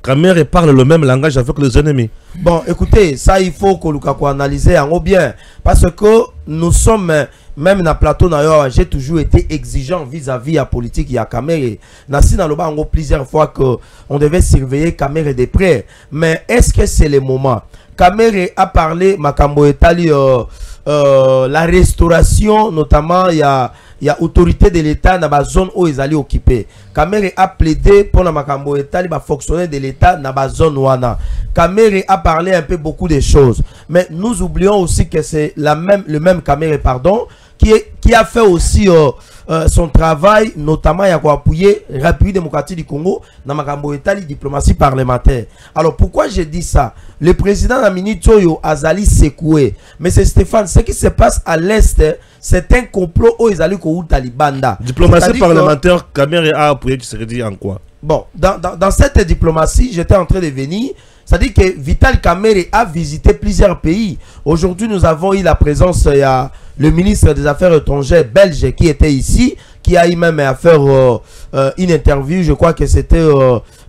Kamerhe parle le même langage avec les ennemis. Bon, écoutez, ça il faut que Lukaku analyse en bien. Parce que nous sommes, même dans le plateau, j'ai toujours été exigeant vis-à-vis de la politique de Kamerhe. Nassi dans le bas, plusieurs fois qu'on devait surveiller Kamerhe de près. Mais est-ce que c'est le moment? Kamerhe a parlé, Makambo etali, la restauration, notamment, il y a autorité de l'État dans la zone où ils allaient occuper. Kamerhe a plaidé pour la Makambo etali, fonctionnaire de l'État dans la zone wana. Kamerhe a parlé un peu beaucoup de choses. Mais nous oublions aussi que c'est le même Kamerhe, pardon, qui a fait aussi son travail, notamment il y a appuyé la République démocratique du Congo dans Makambo etali diplomatie parlementaire. Alors pourquoi je dis ça? Le président Namini Toyo Azali secoué. Mais c'est Stéphane, ce qui se passe à l'Est, c'est un complot où ils allaient au Talibanda. Diplomatie parlementaire, Kamerhe a appuyé, tu serais dit en quoi? Bon, dans cette diplomatie, j'étais en train de venir. C'est-à-dire que Vital Kamerhe a visité plusieurs pays. Aujourd'hui, nous avons eu la présence, il y a le ministre des Affaires étrangères belge qui était ici, qui a eu même à faire une interview, je crois que c'était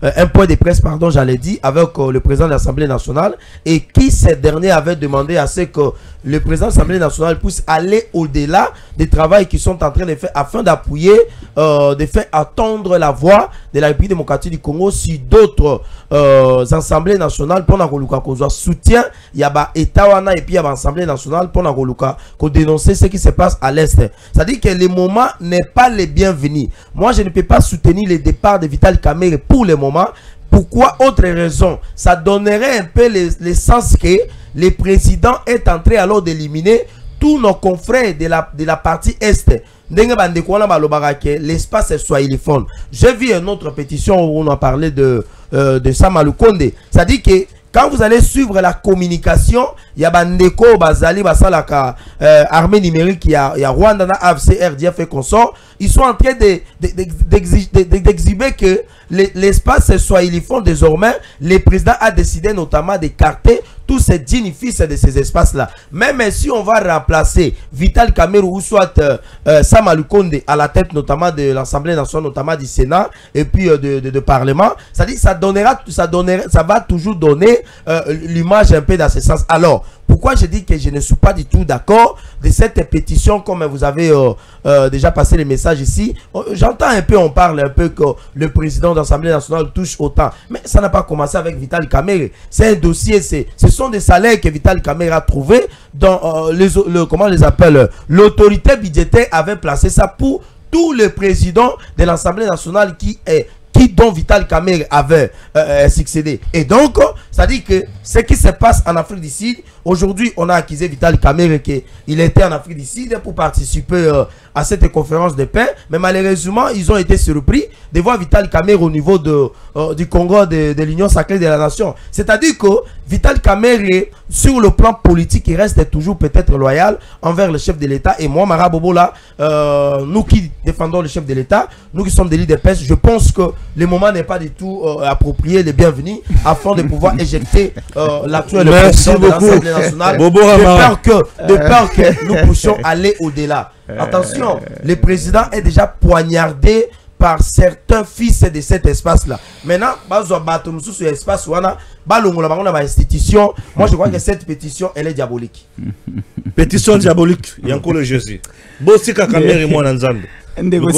un point de presse, pardon, j'allais dire, avec le président de l'Assemblée nationale, et qui, ce dernier, avait demandé à ce que le président de l'Assemblée nationale puisse aller au-delà des travaux qu'ils sont en train de faire, afin d'appuyer, de faire attendre la voix de la République démocratique du Congo si d'autres assemblées nationales, pour qu'on soutien, il y a Etawana et puis il y a l'Assemblée nationale pour qu'on dénoncer ce qui se passe à l'Est. C'est-à-dire que le moment n'est pas le bienvenu. Moi, je ne peux pas soutenir le départ de Vital Kamerhe pour le moment. Pourquoi? Autre raison, ça donnerait un peu le sens que le président est en train alors d'éliminer tous nos confrères de la partie Est. L'espace soit uniforme. J'ai vu une autre pétition où on a parlé de Samalou Konde. Ça dit que quand vous allez suivre la communication, il y a Bandeko, Bazali, Basalaka, armée numérique, il y a Rwanda, AFC, RDF et consorts. Ils sont en train d'exhiber que l'espace Swahiliphone, désormais, le président a décidé notamment d'écarter tous ces dignes fils de ces espaces-là. Même si on va remplacer Vital Kamerhe ou soit Sam Alukonde à la tête notamment de l'Assemblée nationale, notamment du Sénat et puis de Parlement, ça dit ça va toujours donner l'image un peu dans ce sens. Alors, pourquoi je dis que je ne suis pas du tout d'accord de cette pétition, comme vous avez déjà passé les messages ici. J'entends un peu, on parle un peu que le président de l'Assemblée nationale touche autant. Mais ça n'a pas commencé avec Vital Kamerhe. C'est un dossier, ce sont des salaires que Vital Kamerhe a trouvé dans comment on les appelle, l'autorité budgétaire avait placé ça pour tous les présidents de l'Assemblée nationale dont Vital Kamerhe avait succédé. Et donc, ça dit que ce qui se passe en Afrique du Sud, aujourd'hui, on a accusé Vital Kamerhe qu'il était en Afrique du Sud pour participer à cette conférence de paix. Mais malheureusement, ils ont été surpris de voir Vital Kamerhe au niveau du Congrès de l'Union sacrée de la Nation. C'est-à-dire que Vital Kamerhe, sur le plan politique, il reste toujours peut-être loyal envers le chef de l'État. Et moi, Mara Bobo, là, nous qui défendons le chef de l'État, nous qui sommes des leaders de pêche, je pense que le moment n'est pas du tout approprié, les bienvenus, afin de pouvoir éjecter l'actuel président de l'Assemblée nationale, de peur que nous puissions aller au-delà. Attention, le président est déjà poignardé par certains fils de cet espace-là. Maintenant, sur l'espace, institution. Moi, je crois que cette pétition, elle est diabolique. Pétition diabolique, il y a encore le Jésus. Bossika Kamerhe moi Nanzambe. Ndego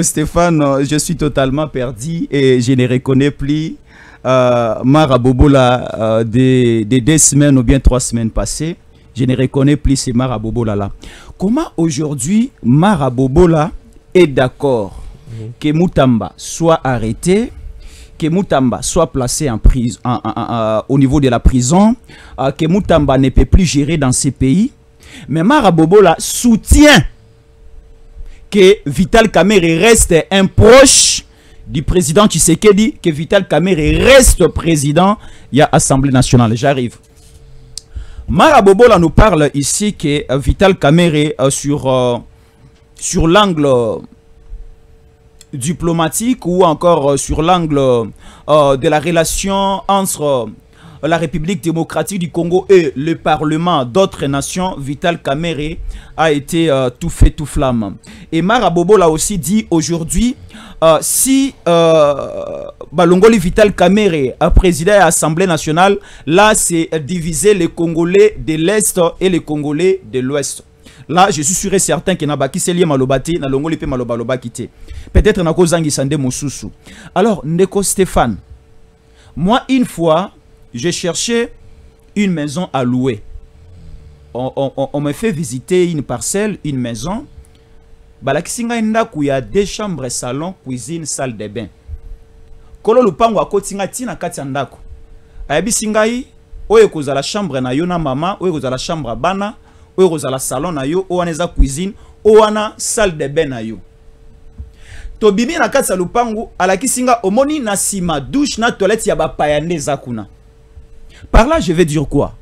Stéphane, je suis totalement perdu et je ne reconnais plus Mara Bobola des 2 semaines ou bien 3 semaines passées. Je ne reconnais plus ces Mara Bobola là. Comment aujourd'hui Mara Bobola est d'accord que Moutamba soit arrêté, que Moutamba soit placé en prison, au niveau de la prison, que Moutamba ne peut plus gérer dans ces pays, mais Mara Bobola soutient que Vital Kamerhe reste un proche du président Tshisekedi, que Vital Kamerhe reste président, il y a Assemblée nationale. J'arrive. Mara Bobola nous parle ici que Vital Kamerhe sur l'angle diplomatique ou encore sur l'angle de la relation entre la République démocratique du Congo et le Parlement d'autres nations, Vital Kamerhe a été tout fait tout flamme. Et Mara Bobola aussi dit aujourd'hui, si Balongoli Vital Kamerhe a présidé à l'Assemblée nationale, là c'est diviser les Congolais de l'Est et les Congolais de l'Ouest. Là, je suis sûr et certain que Nabaki Selie Malobati, Nalongoli pe Malobaloba quitté. Peut-être na kozangi sande Mosusu. Alors, Ndeko Stéphane, moi une fois, j'ai cherché une maison à louer. On me fait visiter une parcelle, une maison. Balakisinga ndaku ya 2 chambres, salon, cuisine, salle de bain. Kolo lupango akotinga tina kati ndaku. Ayabisingai oyo kozala chambre na yo na mama, oyo kozala chambre bana, oyo kozala salon na yo, oyo wana cuisine, oyo wana salle de bain na yo. To bibi na kati lupango alakisinga omoni na sima douche na toilette ya ba payande zakuna. Par là, je vais dire quoi?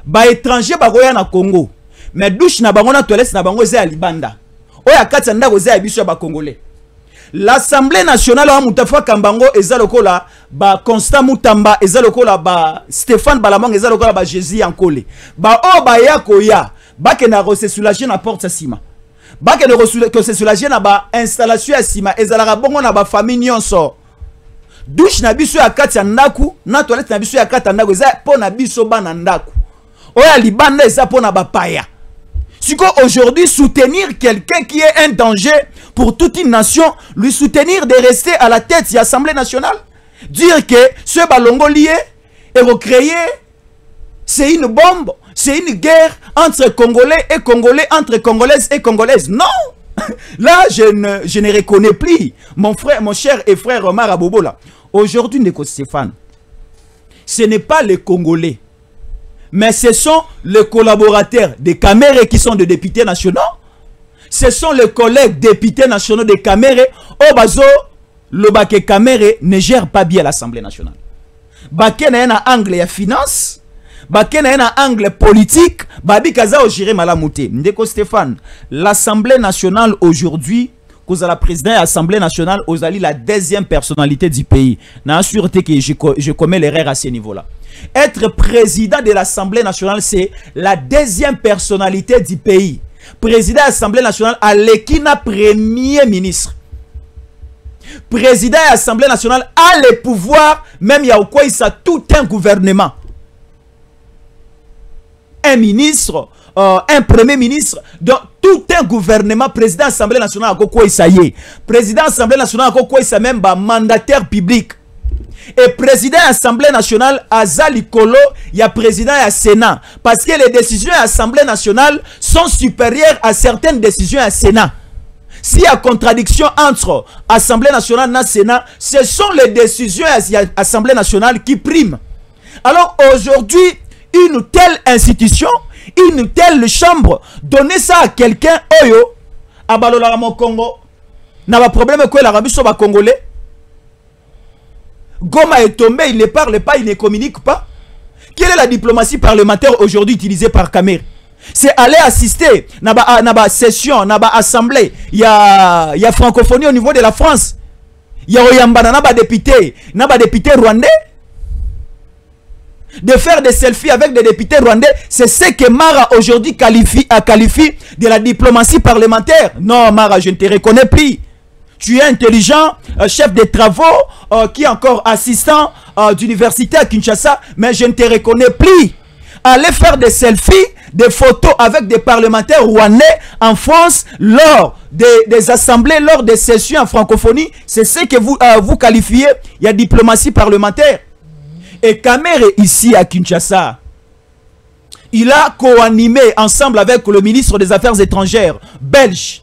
Ba étranger bagoya na Congo. Mais douche na bango na toilette na bango za libanda. Oya kati ndako za biso ba congolais. L'Assemblée nationale wa Moutafa Kambango eza lokola ba Constant Moutamba eza lokola ba Stéphane Balamang eza lokola ba Jésus Ankole. Ba o ba ya koya ba ke na resoulager na porte sima. Ba ke na resoulager na ba installation ya sima ezalaka bongo na ba famille nyonso. Douche na biso ya kati ya ndaku na toilette na biso ya kati ya ndaku eza po na biso bana ndaku. Oya libanda eza po na bapaya. Siko aujourd'hui soutenir quelqu'un qui est un danger pour toute une nation, lui soutenir de rester à la tête de l'Assemblée nationale, dire que ce ballongo lié est recréé, c'est une bombe, c'est une guerre entre Congolais et Congolais, entre Congolaises et Congolaises. Non! Là, je ne reconnais plus mon frère, mon cher et frère Mara Bobola. Aujourd'hui, Ndeko Stéphane, ce n'est pas les Congolais, mais ce sont les collaborateurs de Kamerhe qui sont des députés nationaux. Ce sont les collègues députés nationaux de Kamerhe. Oh, bazo, le baké Kamerhe ne gère pas bien l'Assemblée nationale. Baké na un angle ya finance, baké na un angle politique, babi kaza o géré malamouté. Ndeko Stéphane, l'Assemblée nationale aujourd'hui la président de l'Assemblée nationale, Ozali la deuxième personnalité du pays. N'a sûreté que je commets l'erreur à ce niveau-là. Être président de l'Assemblée nationale, c'est la deuxième personnalité du pays. Président de l'Assemblée nationale, Alekina premier ministre. Président de l'Assemblée nationale a le pouvoir, même il y a quoi, il a tout un gouvernement. Un ministre, un premier ministre, donc tout un gouvernement, président de l'Assemblée nationale, quoi ça y est. Président de l'Assemblée nationale, quoi ça même mandataire public. Et président de l'Assemblée nationale, Azali Kolo, il y a président et Sénat. Parce que les décisions de l'Assemblée nationale sont supérieures à certaines décisions à Sénat. S'il y a contradiction entre Assemblée nationale et Sénat, ce sont les décisions de l'Assemblée nationale qui priment. Alors aujourd'hui, une telle institution, une telle chambre, donner ça à quelqu'un, Oyo, à Balolaramo Congo, n'a pas de problème que l'Arabie soit congolais. Goma est tombé, il ne parle pas, il ne communique pas. Quelle est la diplomatie parlementaire aujourd'hui utilisée par Kamer? C'est aller assister à une session, à une assemblée. Il y a francophonie au niveau de la France. Il y a des députés rwandais. De faire des selfies avec des députés rwandais, c'est ce que Mara aujourd'hui qualifie de la diplomatie parlementaire. Non, Mara, je ne te reconnais plus. Tu es intelligent, chef de travaux, qui est encore assistant d'université à Kinshasa, mais je ne te reconnais plus. Allez faire des selfies, des photos avec des parlementaires rwandais en France lors des assemblées, lors des sessions en francophonie. C'est ce que vous qualifiez, il y a diplomatie parlementaire. Et Kamer ici à Kinshasa, il a co-animé ensemble avec le ministre des Affaires étrangères belge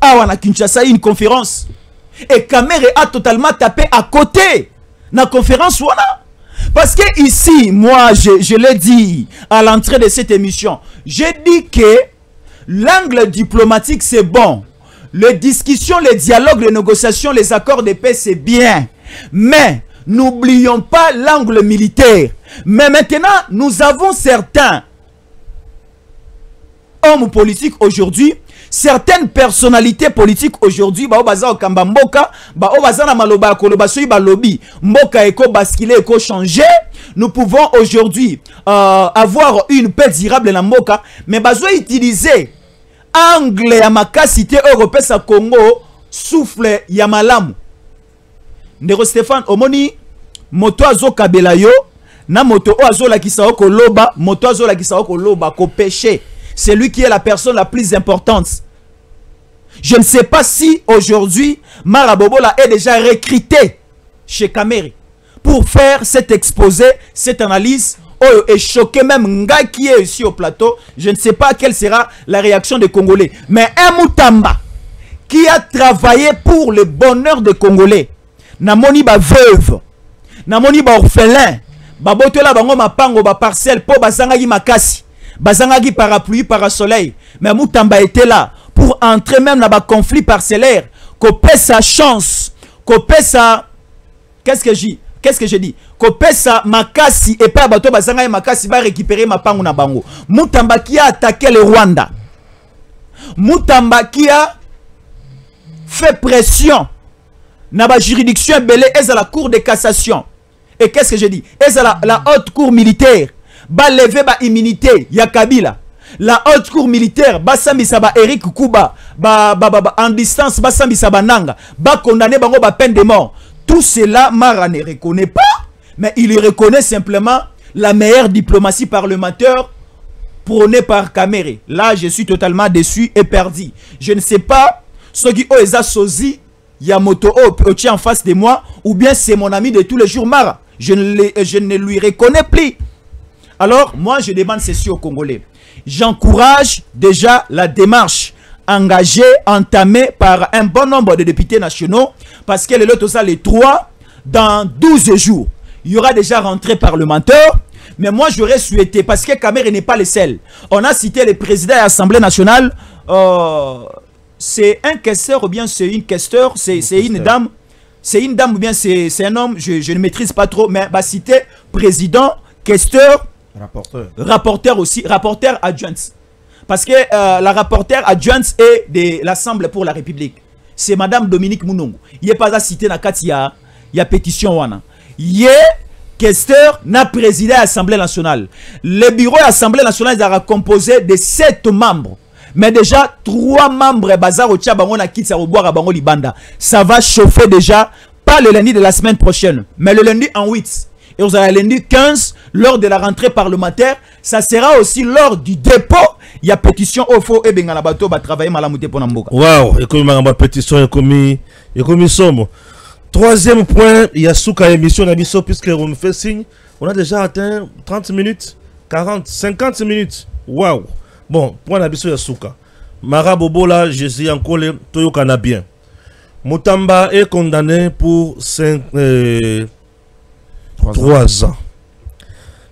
à Kinshasa une conférence. Et Kamer a totalement tapé à côté de la conférence. Parce que ici, moi, je l'ai dit à l'entrée de cette émission, j'ai dit que l'angle diplomatique, c'est bon. Les discussions, les dialogues, les négociations, les accords de paix, c'est bien. Mais n'oublions pas l'angle militaire. Mais maintenant, nous avons certains hommes politiques aujourd'hui, certaines personnalités politiques aujourd'hui, nous pouvons aujourd'hui avoir une paix durable dans Mboka, mais besoin utiliser angle ya makasité européenne sa Congo souffle ya malamu. Ndeko Stéphane omoni moto azo kabela yo na moto azo la kisao ko loba moto azo la kisao ko loba ko péché. C'est lui qui est la personne la plus importante. Je ne sais pas si aujourd'hui Mara Bobola est déjà recruté chez Kamer pour faire cet exposé, cette analyse et choquer même Nga qui est ici au plateau. Je ne sais pas quelle sera la réaction des Congolais. Mais un Moutamba qui a travaillé pour le bonheur des Congolais, namoni ba veuve, namoni ba orphelin, ba botola bango mapango ba parcelle po basangaki makasi, basangaki parapluie parasoleil. Mais Moutamba était là pour entrer même dans le conflit parcellaire, qu'on paie sa chance, qu'on paie sa... Qu'est-ce que je dis? Qu'on paie sa makasi et pas bateau basangaki makasi va récupérer ma pango na bango. Moutamba qui a attaqué le Rwanda. Moutamba qui a fait pression na ba juridiction belé et à la cour de cassation. Et qu'est-ce que je dis? Et à la haute cour militaire ba lever ba immunité ya Kabila. La haute cour militaire ba sambisa ba Eric Kuba en distance ba sambisa ba Nanga ba condamner bango ba peine de mort. Tout cela Mara ne reconnaît pas, mais il reconnaît simplement la meilleure diplomatie parlementaire prônée par Kamer. Là je suis totalement déçu et perdu. Je ne sais pas ce qui ont sozi Yamoto Ochi en face de moi, ou bien c'est mon ami de tous les jours Mara. Je ne lui reconnais plus. Alors moi je demande ceci aux Congolais. J'encourage déjà la démarche engagée, entamée par un bon nombre de députés nationaux, parce que les 3, dans 12 jours, il y aura déjà rentrée parlementaire. Mais moi j'aurais souhaité, parce que Kamer n'est pas le seul. On a cité le président de l'Assemblée nationale, c'est un questeur ou bien c'est une questeur, c'est une dame. C'est une dame ou bien c'est un homme, je ne maîtrise pas trop, mais bah cité président, questeur, rapporteur aussi, rapporteur adjoint. Parce que la rapporteur adjointe est de l'Assemblée pour la République. c'est Madame Dominique Mounongo. Il n'est pas à citer na kati ya pétition wana. Il questeur na président de l'Assemblée nationale. Le bureau de l'Assemblée nationale est composé de 7 membres. Mais déjà, 3 membres bazar au Tchabango na kit sa boire à Bango Libanda. Ça va chauffer déjà, pas le lundi de la semaine prochaine, mais le lundi en 8. Et vous avez le lundi 15, lors de la rentrée parlementaire, ça sera aussi lors du dépôt. Il y a pétition au faux et benga la bateau va travailler malamouté pour Namboka. Waouh, et comme ma pétition est commis somme. Troisième point, il y a sous émission d'abisso puisque on me fait signe, on a déjà atteint 30 minutes, 40, 50 minutes. Waouh. Bon, point d'abisso Yasuka. Mara Bobola, Jésus Ankole, Toyo Kanabien. Mutamba est condamné pour 3 ans.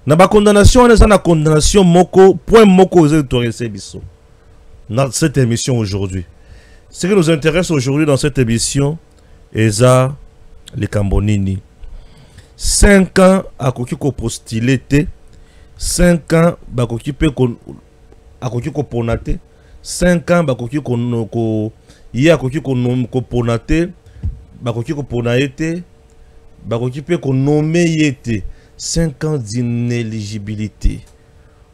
Na ba condamnation, on est en condamnation moko, point moko aux autorités biso. Dans cette émission aujourd'hui. Ce qui nous intéresse aujourd'hui dans cette émission, Eza les Cambonini. 5 ans à Kokiko postulé, 5 ans à Kokiko ponate, 5 ans à Kokiko ya Kokiko ponate, Kokiko ponaete, Kokiko nommé yete. 5 ans d'inéligibilité.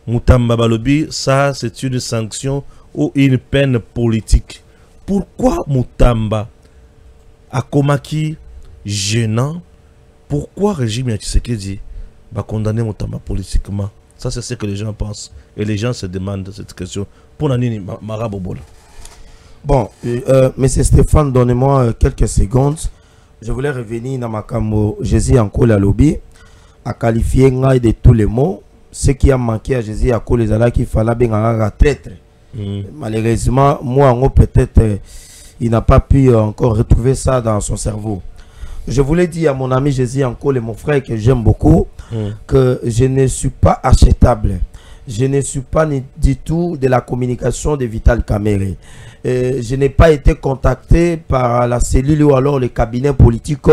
Moutamba Balobi, ça c'est une sanction ou une peine politique. Pourquoi Moutamba a comaki gênant? Pourquoi le régime Tshisekedi va condamner Moutamba politiquement? Ça c'est ce que les gens pensent. Et les gens se demandent cette question. Pour Nanini Marabobola. Bon, monsieur Stéphane, donnez-moi quelques secondes. Je voulais revenir dans ma camo Jésus en la lobby. A qualifier de tous les mots, ce qui a manqué à Jésus à cause des alaks qu'il fallait bien traître. Malheureusement, moi, peut-être, il n'a pas pu encore retrouver ça dans son cerveau. Je voulais dire à mon ami Jésus encore et mon frère que j'aime beaucoup que je ne suis pas achetable. Je ne suis pas du tout de la communication de Vital Kamerhe. Je n'ai pas été contacté par la cellule ou alors le cabinet politique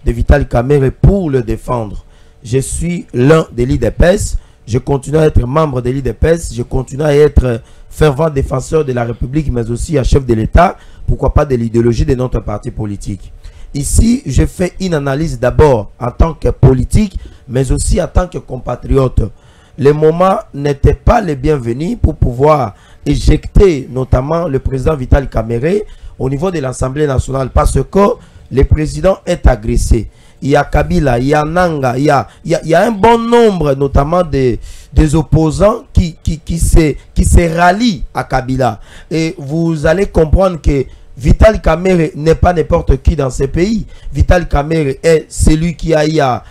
de Vital Kamerhe pour le défendre. Je suis l'un des l'IDPS, je continue à être membre de l'IDPS, je continue à être fervent défenseur de la République, mais aussi à chef de l'État, pourquoi pas de l'idéologie de notre parti politique. Ici, je fais une analyse d'abord en tant que politique, mais aussi en tant que compatriote. Les moments n'étaient pas les bienvenus pour pouvoir éjecter notamment le président Vital Kamerhe au niveau de l'Assemblée nationale, parce que le président est agressé. Il y a Kabila, il y a Nanga, il y a un bon nombre notamment des opposants qui se rallient à Kabila. Et vous allez comprendre que Vital Kamerhe n'est pas n'importe qui dans ce pays. Vital Kamerhe est celui qui a eu à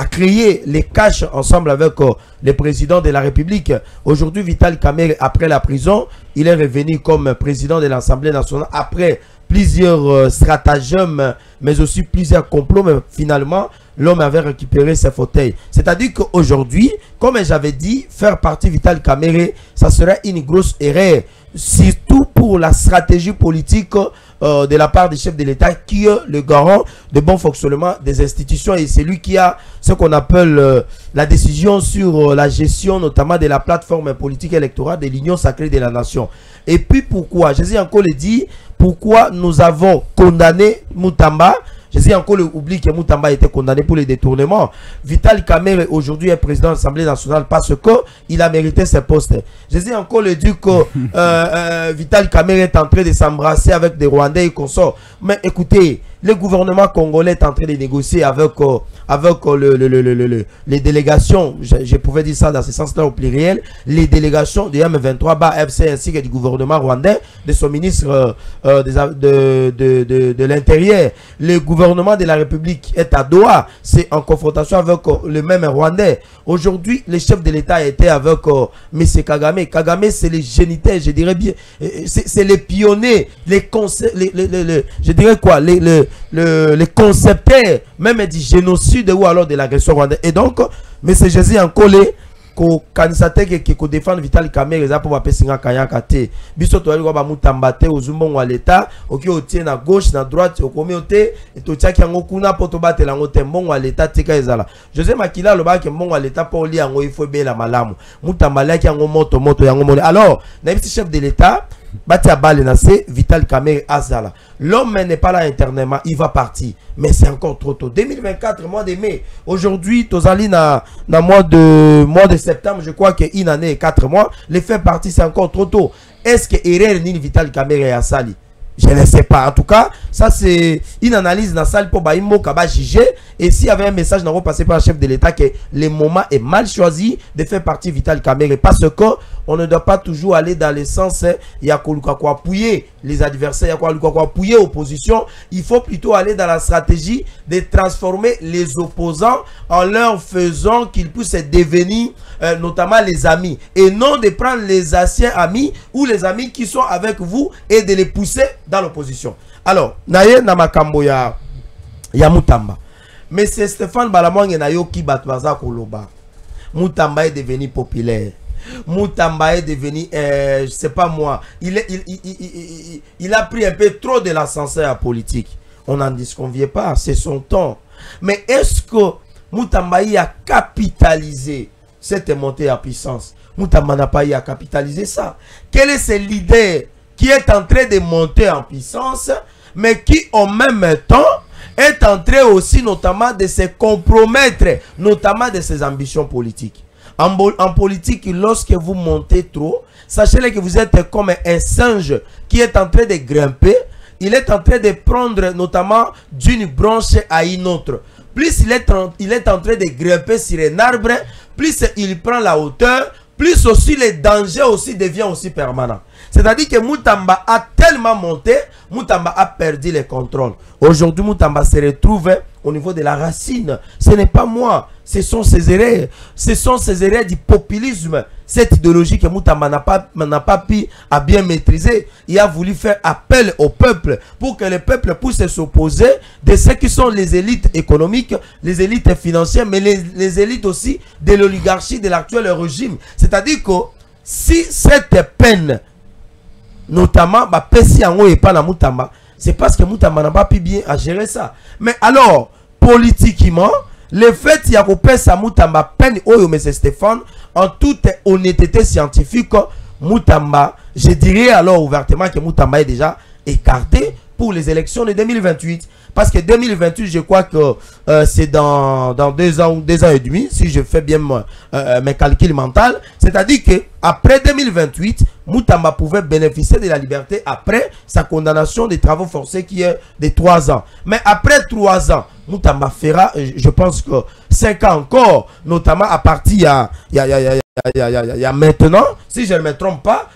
créer les caches ensemble avec le président de la République. Aujourd'hui, Vital Kamerhe, après la prison, il est revenu comme président de l'Assemblée nationale après plusieurs stratagèmes, mais aussi plusieurs complots, mais finalement, l'homme avait récupéré ses fauteuils. C'est-à-dire qu'aujourd'hui, comme j'avais dit, faire partie Vital Kamerhe, ça serait une grosse erreur, surtout pour la stratégie politique de la part du chef de l'État, qui est le garant de bon fonctionnement des institutions, et c'est lui qui a ce qu'on appelle la décision sur la gestion notamment de la plateforme politique électorale de l'Union sacrée de la nation. Et puis pourquoi, Jésus encore le dit, pourquoi nous avons condamné Moutamba. Jésus encore oublie que Moutamba a été condamné pour les détournements. Vital Kamerhe aujourd'hui est président de l'Assemblée nationale parce qu'il a mérité ses postes. Jésus encore le dit que Vital Kamerhe est en train de s'embrasser avec des Rwandais et consorts. Mais écoutez, le gouvernement congolais est en train de négocier avec les délégations, je pouvais dire ça dans ce sens-là au pluriel, les délégations de M23-FC ainsi que du gouvernement rwandais, de son ministre de l'Intérieur. Le gouvernement de la République est à Doha, c'est en confrontation avec le même Rwandais. Aujourd'hui, le chef de l'État était avec M. Kagame. Kagame, c'est les géniteurs, je dirais bien, c'est les pionniers, je dirais quoi, les concepteurs même du génocide ou alors de l'agression rwandaise. Et donc, M. Jésus en collé ko kanisate qui défend Vital Kamerhe za pour ba pesinga kayaka te biso to ali ko ba mutamba te ozumbongo wa leta oki otie na gauche na droite okomi ote to tiaki yango kuna poto batela ngo te mbongo wa leta tika ezala José Makila lo ba ke mbongo wa leta po li yango il faut bela malamu mutamba laki yango moto yango moni. Alors na chef de l'État Batia Balenase, Vital Kamerhe Azala. L'homme n'est pas là éternellement, il va partir. Mais c'est encore trop tôt. 2024, mois de mai. Aujourd'hui, Tozali na mois de septembre, je crois qu'une année et 4 mois. Les faits partis, c'est encore trop tôt. Est-ce que Erreur ni Vital Kamerhe Azali? Je ne sais pas. En tout cas, ça c'est une analyse dans la salle pour Baïmo Kaba juger. Et s'il y avait un message n'a pas passé par le chef de l'État que le moment est mal choisi de faire partie Vital Kamerhe. Parce que on ne doit pas toujours aller dans le sens il y a quoi appuyer les adversaires, il y a quoi appuyer l'opposition. Il faut plutôt aller dans la stratégie de transformer les opposants en leur faisant qu'ils puissent devenir notamment les amis. Et non de prendre les anciens amis ou les amis qui sont avec vous et de les pousser dans l'opposition. Alors, naye na makambo ya Mutamba. Mais c'est Stéphane Balamwange Nayoki Batmaza Koloba. Mutamba est devenu populaire. Mutamba est devenu, je sais pas moi, il a pris un peu trop de l'ascenseur politique. On n'en disconvient pas, c'est son temps. Mais est-ce que Mutamba a capitalisé cette montée en puissance? Mutamba n'a pas eu à capitaliser ça. Quel est ce leader qui est en train de monter en puissance, mais qui en même temps est en train aussi notamment de se compromettre, notamment de ses ambitions politiques? En politique, lorsque vous montez trop, sachez que vous êtes comme un singe qui est en train de grimper. Il est en train de prendre notamment d'une branche à une autre. Plus il est en train de grimper sur un arbre, plus il prend la hauteur, plus aussi le danger aussi devient aussi permanent. C'est-à-dire que Mutamba a tellement monté, Mutamba a perdu le contrôle. Aujourd'hui, Mutamba se retrouve au niveau de la racine. Ce n'est pas moi, ce sont ces erreurs. Ce sont ces erreurs du populisme. Cette idéologie que Mutamba n'a pas pu à bien maîtriser. Il a voulu faire appel au peuple pour que le peuple puisse s'opposer de ceux qui sont les élites économiques, les élites financières, mais les élites aussi de l'oligarchie de l'actuel régime. C'est-à-dire que si cette peine, notamment, Mutamba, c'est parce que Mutamba n'a pas pu bien à gérer ça. Mais alors, politiquement, le fait qu'il y a un Mutamba peine Oyo M. Stéphane, en toute honnêteté scientifique, Mutamba, je dirais alors ouvertement que Mutamba est déjà écarté pour les élections de 2028. Parce que 2028, je crois que c'est dans 2 ans ou 2 ans et demi, si je fais bien mes calculs mentaux. C'est-à-dire qu'après 2028, Mutamba pouvait bénéficier de la liberté après sa condamnation des travaux forcés qui est de 3 ans. Mais après 3 ans, Mutamba fera, je pense que 5 ans encore, notamment à partir il y a maintenant, si je ne me trompe pas,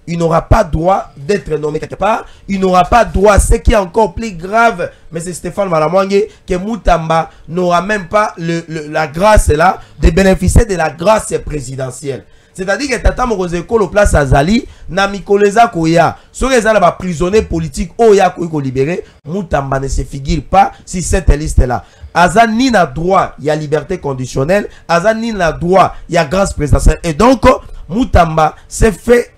il n'aura pas droit d'être nommé quelque part. Il n'aura pas droit, ce qui est encore plus grave, mais c'est Stéphane Balamwange, que Mutamba n'aura même pas la grâce là, de bénéficier de la grâce présidentielle. C'est-à-dire que Tata Morozeko, le place Azali, Namikoleza Koya, sur les prisonniers politiques, Oya Koyko libéré, Mutamba ne se figure pas si cette liste-là. Azan ni n'a droit, il y a liberté conditionnelle. Azan ni n'a droit, il y a grâce présidentielle. Et donc, Mutamba s'est fait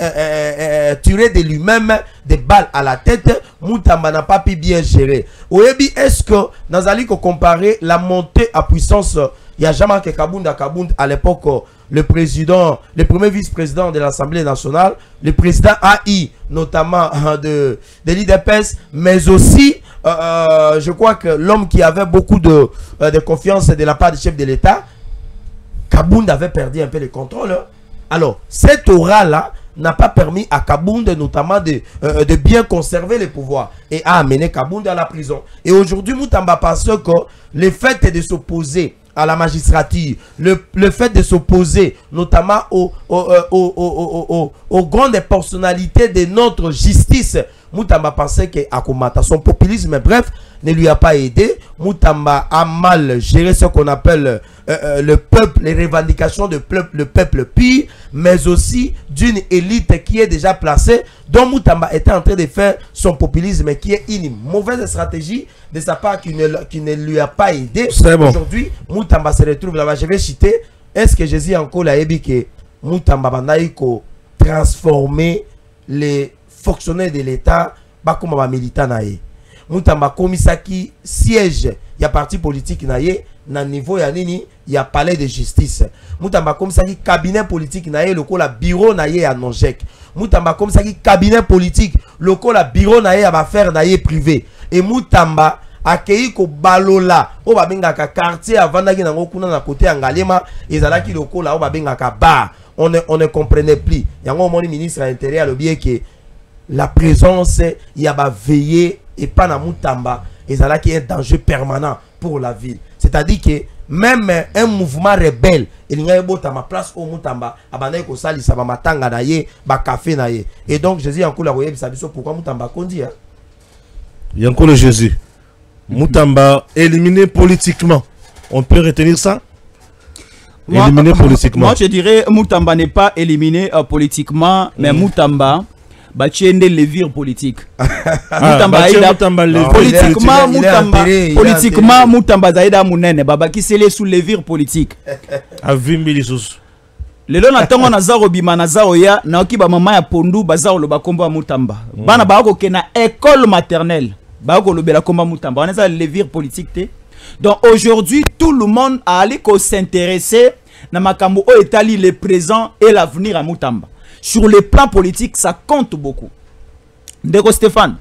tirer de lui-même des balles à la tête. Mutamba n'a pas pu bien gérer. Oyebi, est-ce que nous allons comparer la montée à puissance? Il y a jamais que Kabunda à l'époque, le premier vice-président de l'Assemblée nationale, le président AI, notamment de l'IDPS, mais aussi, je crois que l'homme qui avait beaucoup de confiance de la part du chef de l'État, Kabunda avait perdu un peu le contrôle. Alors, cette aura-là n'a pas permis à Kabunda notamment de bien conserver les pouvoirs et a amené Kabunda à la prison. Et aujourd'hui, Mutamba pense que le fait de s'opposer à la magistrature, le fait de s'opposer notamment aux grandes personnalités de notre justice, Mutamba pensait que Akomata, son populisme, bref, ne lui a pas aidé. Mutamba a mal géré ce qu'on appelle le peuple, les revendications de le peuple pire, mais aussi d'une élite qui est déjà placée, dont Mutamba était en train de faire son populisme, qui est une mauvaise stratégie de sa part qui ne lui a pas aidé. Bon. Aujourd'hui, Mutamba se retrouve là-bas. Je vais citer, est-ce que Jésus encore l'a dit que Mutamba Bandaïko transformer les fonctionnaires de l'État comme un militant naïe. Mutamba komisaki siège ya parti politique naïe na niveau ya nini ya palais de justice. Mutamba komisaki cabinet politique naïe le la bureau naïe à Nonjek. Moutamba comme ça qui cabinet politique local la bureau na ye va faire na ye privé et Moutamba accueilli ko balola o ba benga ka quartier avant na kuna na côté Angalema ezalaki local la o ba benga ka bar on ne comprenait plus yango mon ministre à l'intérieur le bien que la présence il y a ba veiller et pas na Moutamba ezalaki un danger permanent pour la ville, c'est-à-dire que même un mouvement rebelle il y a à ma place au Moutamba abandé ko sali ça va matanga na ye ba café na ye et donc Jésus encore la royeb sabiso pourquoi Moutamba kondi hein Yanko le Jésus Moutamba éliminé politiquement, on peut retenir ça? Éliminé politiquement. Moi je dirais Moutamba n'est pas éliminé politiquement, mais Moutamba batiende levure politique. Politiquement Moutamba zaida munene baba qui c'est sous levure politique. A 20 000 sous. Lelo na tongo na zaro bima na zaro ya na okiba mama ya pondu bazaro lo bakomba Moutamba. Bana ba ko kena école maternelle. Ba ko lo bela komba Moutamba. On est à levure politique te. Donc aujourd'hui tout le monde a allé s'intéresser na makambo o etali le présent et l'avenir à Moutamba. Sur le plan politique, ça compte beaucoup. Ndeko Stéphane,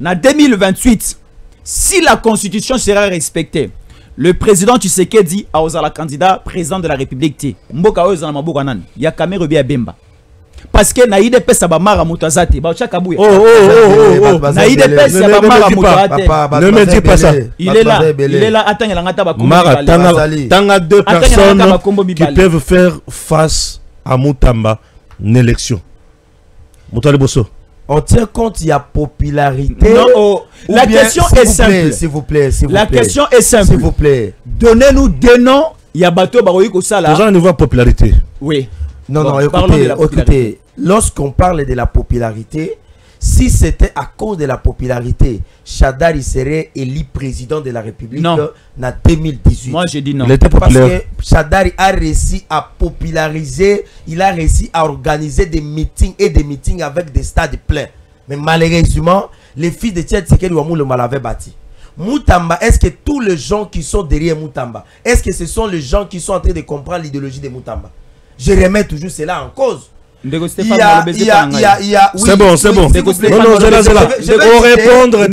en 2028, si la constitution sera respectée, le président Tshisekedi a osé la candidat président de la République. Mboka oyo na maboka nan, ya kamero bia bemba. Parce que na IDP sa ba mara mutazate, ba chaka buya. Na IDP sa ba mara mutazate. Ne me dis pas ça. Il est là, attends, il a ngata ba kombo. Mara tanga deux personnes qui peuvent faire face à Moutamba. Une élection. On tient compte, il y a popularité. Non, la question est simple. S'il vous plaît, la question est simple. S'il vous plaît. Donnez-nous deux noms. Il y a bateau baroïko ça là. Déjà, on voit popularité. Oui. Non, bon, écoutez, lorsqu'on parle de la popularité, si c'était à cause de la popularité, Chadari serait élu président de la République en 2018. Moi, je dis non. Il était populaire. Parce que Chadari a réussi à populariser, il a réussi à organiser des meetings et des meetings avec des stades pleins. Mais malheureusement, les fils de Tshisekedi Ouamou le mal avaient bâti. Moutamba, est-ce que tous les gens qui sont derrière Moutamba, est-ce que ce sont les gens qui sont en train de comprendre l'idéologie de Moutamba? Je remets toujours cela en cause. C'est bon. Non, je vais répondre.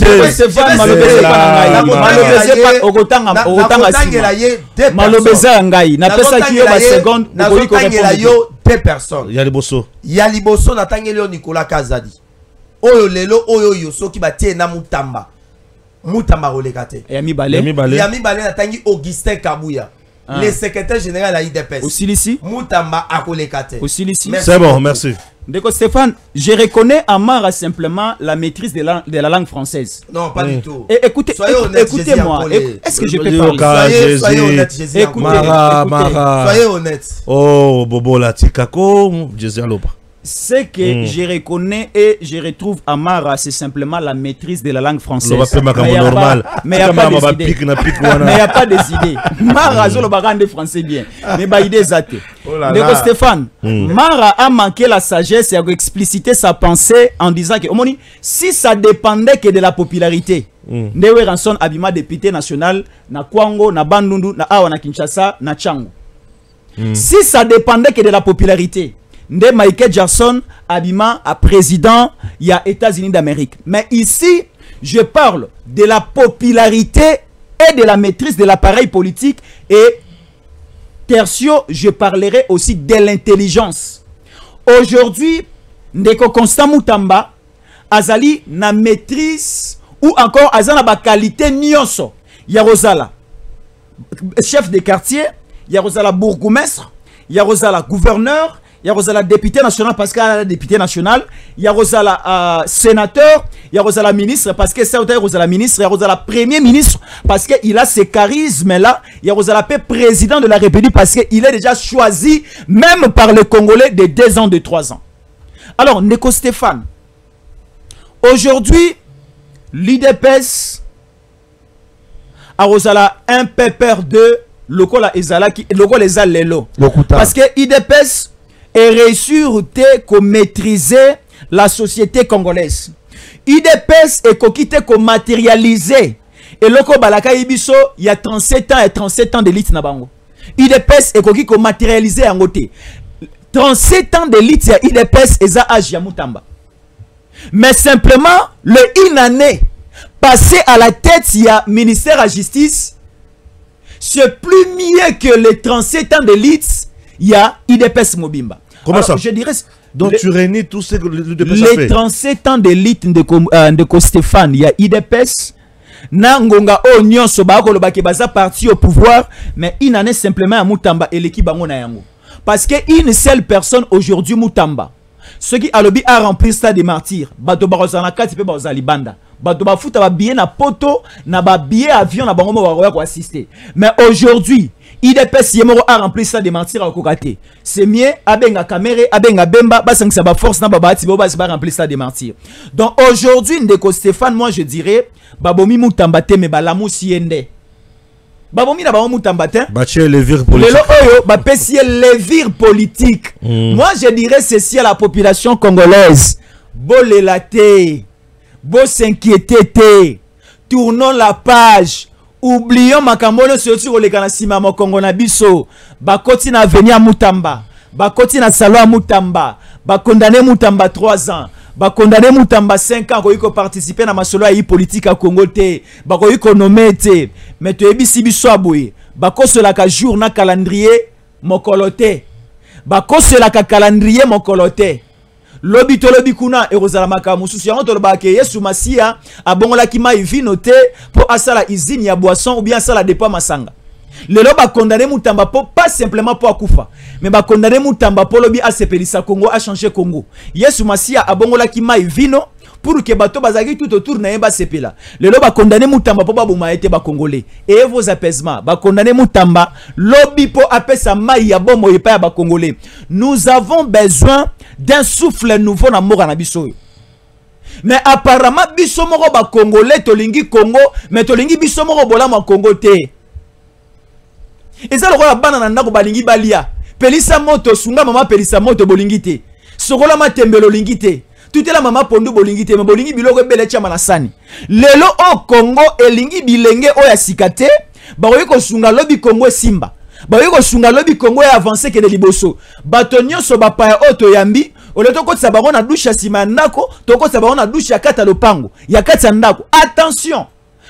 deux personnes. Yaliboso Natangelo Nicolas Kazadi. Oyo lelo oyo yoso ki batie na Moutamba. Moutamba rolekate. Yami Balé Natangi Augustin Kabouya. Le secrétaire général à IDPS. Aussi ici. Moutamba Akolekate. Aussi ici. C'est bon, merci. D'accord, Stéphane, je reconnais Amara simplement la maîtrise de la langue française. Non, pas du tout. Écoutez-moi. Est-ce que je peux parler? Soyez honnête, Jésus. Soyez honnête. Oh, Bobo la Tikako, Jésus Alopa. Ce que je reconnais et je retrouve Amara, c'est simplement la maîtrise de la langue française. Mais il n'y a pas des idées. Mais il n'y a pas des idées. Mara, je le français bien. Mais il y a des idées. Donc Stéphane, Mara a manqué la sagesse et a explicité sa pensée en disant que si ça dépendait que de la popularité, Ndewe Ranson Abima député national na Kwango, na Bandundu, na Awa, na Kinshasa, na Tchango. Si ça dépendait que de la popularité, Nde Michael Jackson Abima à président il y a États-Unis d'Amérique. Mais ici, je parle de la popularité et de la maîtrise de l'appareil politique et tertio, je parlerai aussi de l'intelligence. Aujourd'hui, Ndeko Constant Moutamba azali na maîtrise ou encore azana ba qualité nyonso. Yarozala chef de quartier, Yarozala bourgmestre, Yarozala gouverneur, Yarozala député national parce qu'elle est député national, Yarozala sénateur, Yarozala ministre parce que c'est Yarozala ministre, Yarozala premier ministre parce qu'il a ce charisme là, Yarozala président de la République parce qu'il est déjà choisi même par les Congolais de 2 ans, de 3 ans. Alors, Ndeko Stéphane, aujourd'hui, l'IDPS a Rosala un pépère de Lokola Ezala qui Lokola Ezala Lelo. Parce que l'IDPS est réussi à maîtriser la société congolaise. IDPS est coquité qu'on matérialiser. Et loko balaka ibiso, il y a 37 ans et 37 ans d'élite na bango. IDPS est coquité qu'on matérialiser en côté. 37 ans d'élite ya IDPS eza âge ya Mutamba. Mais simplement, une année passée à la tête ya ministère de la Justice, c'est plus mieux que les 37 ans d'élite ya IDPS Mobimba. Comment ça? Je dirais... Donc tu réunis tous ces les 37 ans d'élite de Stéphane, il y a IDPS, Nangonga Onyon Sobako le Bakebaza parti au pouvoir, mais une année simplement à Mutamba et l'équipe Bangona Yango. Parce qu'une seule personne aujourd'hui Mutamba, ce qui a lobby a rempli ça des martyrs, Bato Barozana Kati pe Bazali Banda, Bato Bafuta ba billet na poto, na ba billet avion na bango ba ko assister. Mais aujourd'hui, IDPS Yemoro a rempli ça de mentir à Kokate. C'est mieux, Abenga Kamere, Abenga Bemba, Basang Saba Force, Nababati, Boba, c'est pas rempli ça de mentir. Donc aujourd'hui, Ndeko Stéphane, moi je dirais, Babomi Moutambate, mais Balamou Siende. Babomi na Babomi Moutambate. Bâtir les vires politiques. Le Oyo, Bapessier les vires politiques. Moi je dirais ceci à la population congolaise. Bolé la té, bo s'inquiéter, tournons la page. Oublions makambono surtout au Lekanasima Mokongo na biso. Bakoti na venir à Mutamba. Bakoti na salon à Mutamba. Bakondamné Mutamba 3 ans. Bakondamné Mutamba 5 ans. Koyiko participer na masolo ya politique à Congo te. Bakoyiko nommé te. Mais tu ebisi biso aboye. Bakoso la ka jour na calendrier mokolote. Bakoso la ka calendrier mokolote. Lobi to lobi kuna erozala makamusu yango to lobake Yesu Masia abongola kima ivinote pour asala izine ya boisson ou bien asala depa masanga. Lelo ba condamné Mutamba po pas simplement pour akufa mais ba condamné Mutamba po lobi asepelisa Congo a changer Congo. Yesu Masia abongola kima ivino pour que bato bazaki tout autour na yeba sepela. Lelo ba condamné Mutamba po babuma été ba congolais et vos apaisements ba condamné Mutamba lobi po apesa mai ya bomo yepa ya ba congolais. Nous avons besoin d'un souffle nouveau na mora na biso. Mais apparemment biso moko ba congolais tolingi Congo mais tolingi biso moko bolama Congo te. Eza lokola bana na ndako balingi balia. Pelisa moto sunga mama pelisa moto bolingi te. Sokola matembelo lingi te. Tout est la maman pondu bolingi te, mais bolingi biloko bele chama na sani. Lelo o Congo elingi bilenge o ya sikate, ba ko sunga lobi Congo simba. Ba ko sunga lobi Congo ya avancer ke de liboso. Batonyo so ba pa o to yambi, o le to ko tsa ba na douche sima ndako, to ko tsa ba na douche ya kata lopango, ya kata ndako. Attention.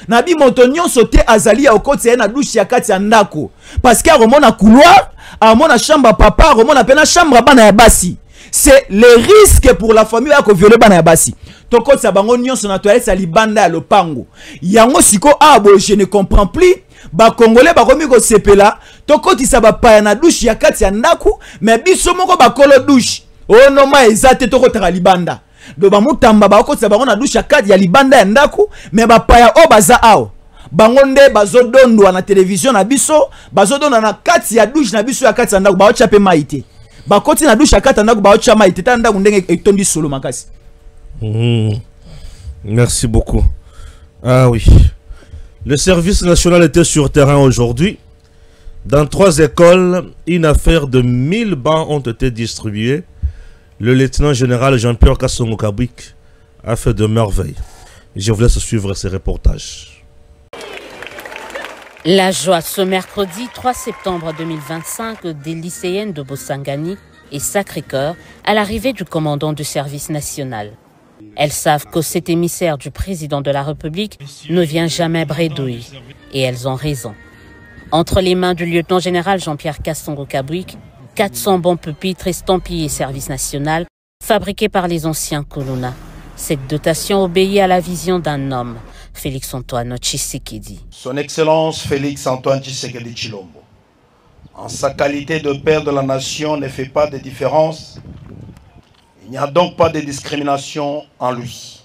Nabi motonyo so te azali ya okoti na douche ya kata ndako. Parce que a remona couloir, a remona chambre papa, a remona pena chambre bana ya basi. C'est le risque pour la famille à violer bana basi. Toko sabango nyonso na toilette sa libanda ya lopango. Yango siko abo je ne comprends plus. Ba congolais ba komi ko sepela. Toko ti sa ba pa na douche ya kati ya ndaku, mais biso moko ba kolo douche. Oh non ma ezate toko tara libanda. Do ba Mutamba ba ko sabango na douche ya kati ya libanda ya ndaku, mais ba pa ya o baza ao. Bango nde bazodondwa na télévision na biso, bazodondwa na kati ya douche na biso ya kati ya ndaku ba ochape maite. Bakoti na douche akata ndaku ba ochama iteta ndaku ndenge etondi solo makasi. Merci beaucoup. Ah oui. Le service national était sur terrain aujourd'hui. Dans 3 écoles, une affaire de 1000 bancs ont été distribués. Le lieutenant général Jean-Pierre Kassongo Kabwik a fait de merveilles. Je vous laisse suivre ces reportages. La joie ce mercredi 3 septembre 2025 des lycéennes de Bosangani et Sacré-Cœur à l'arrivée du commandant du service national. Elles savent que cet émissaire du président de la République ne vient jamais bredouille et elles ont raison. Entre les mains du lieutenant général Jean-Pierre Kassongo Kabwik, 400 bons pupitres estampillés service national fabriqués par les anciens Kolona. Cette dotation obéit à la vision d'un homme, Félix-Antoine Tshisekedi. Son Excellence Félix-Antoine Tshisekedi Tshilombo, en sa qualité de père de la nation, ne fait pas de différence. Il n'y a donc pas de discrimination en lui.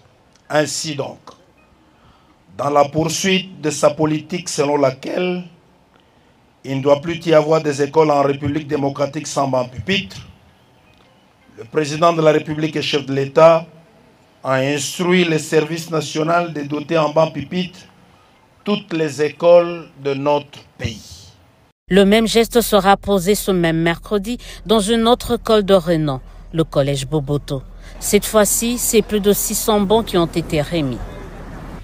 Ainsi donc, dans la poursuite de sa politique selon laquelle il ne doit plus y avoir des écoles en République démocratique sans banc pupitre, le président de la République et chef de l'État a instruit le service national de doter en banc pupitre toutes les écoles de notre pays. Le même geste sera posé ce même mercredi dans une autre école de renom, le collège Boboto. Cette fois-ci, c'est plus de 600 bancs qui ont été remis.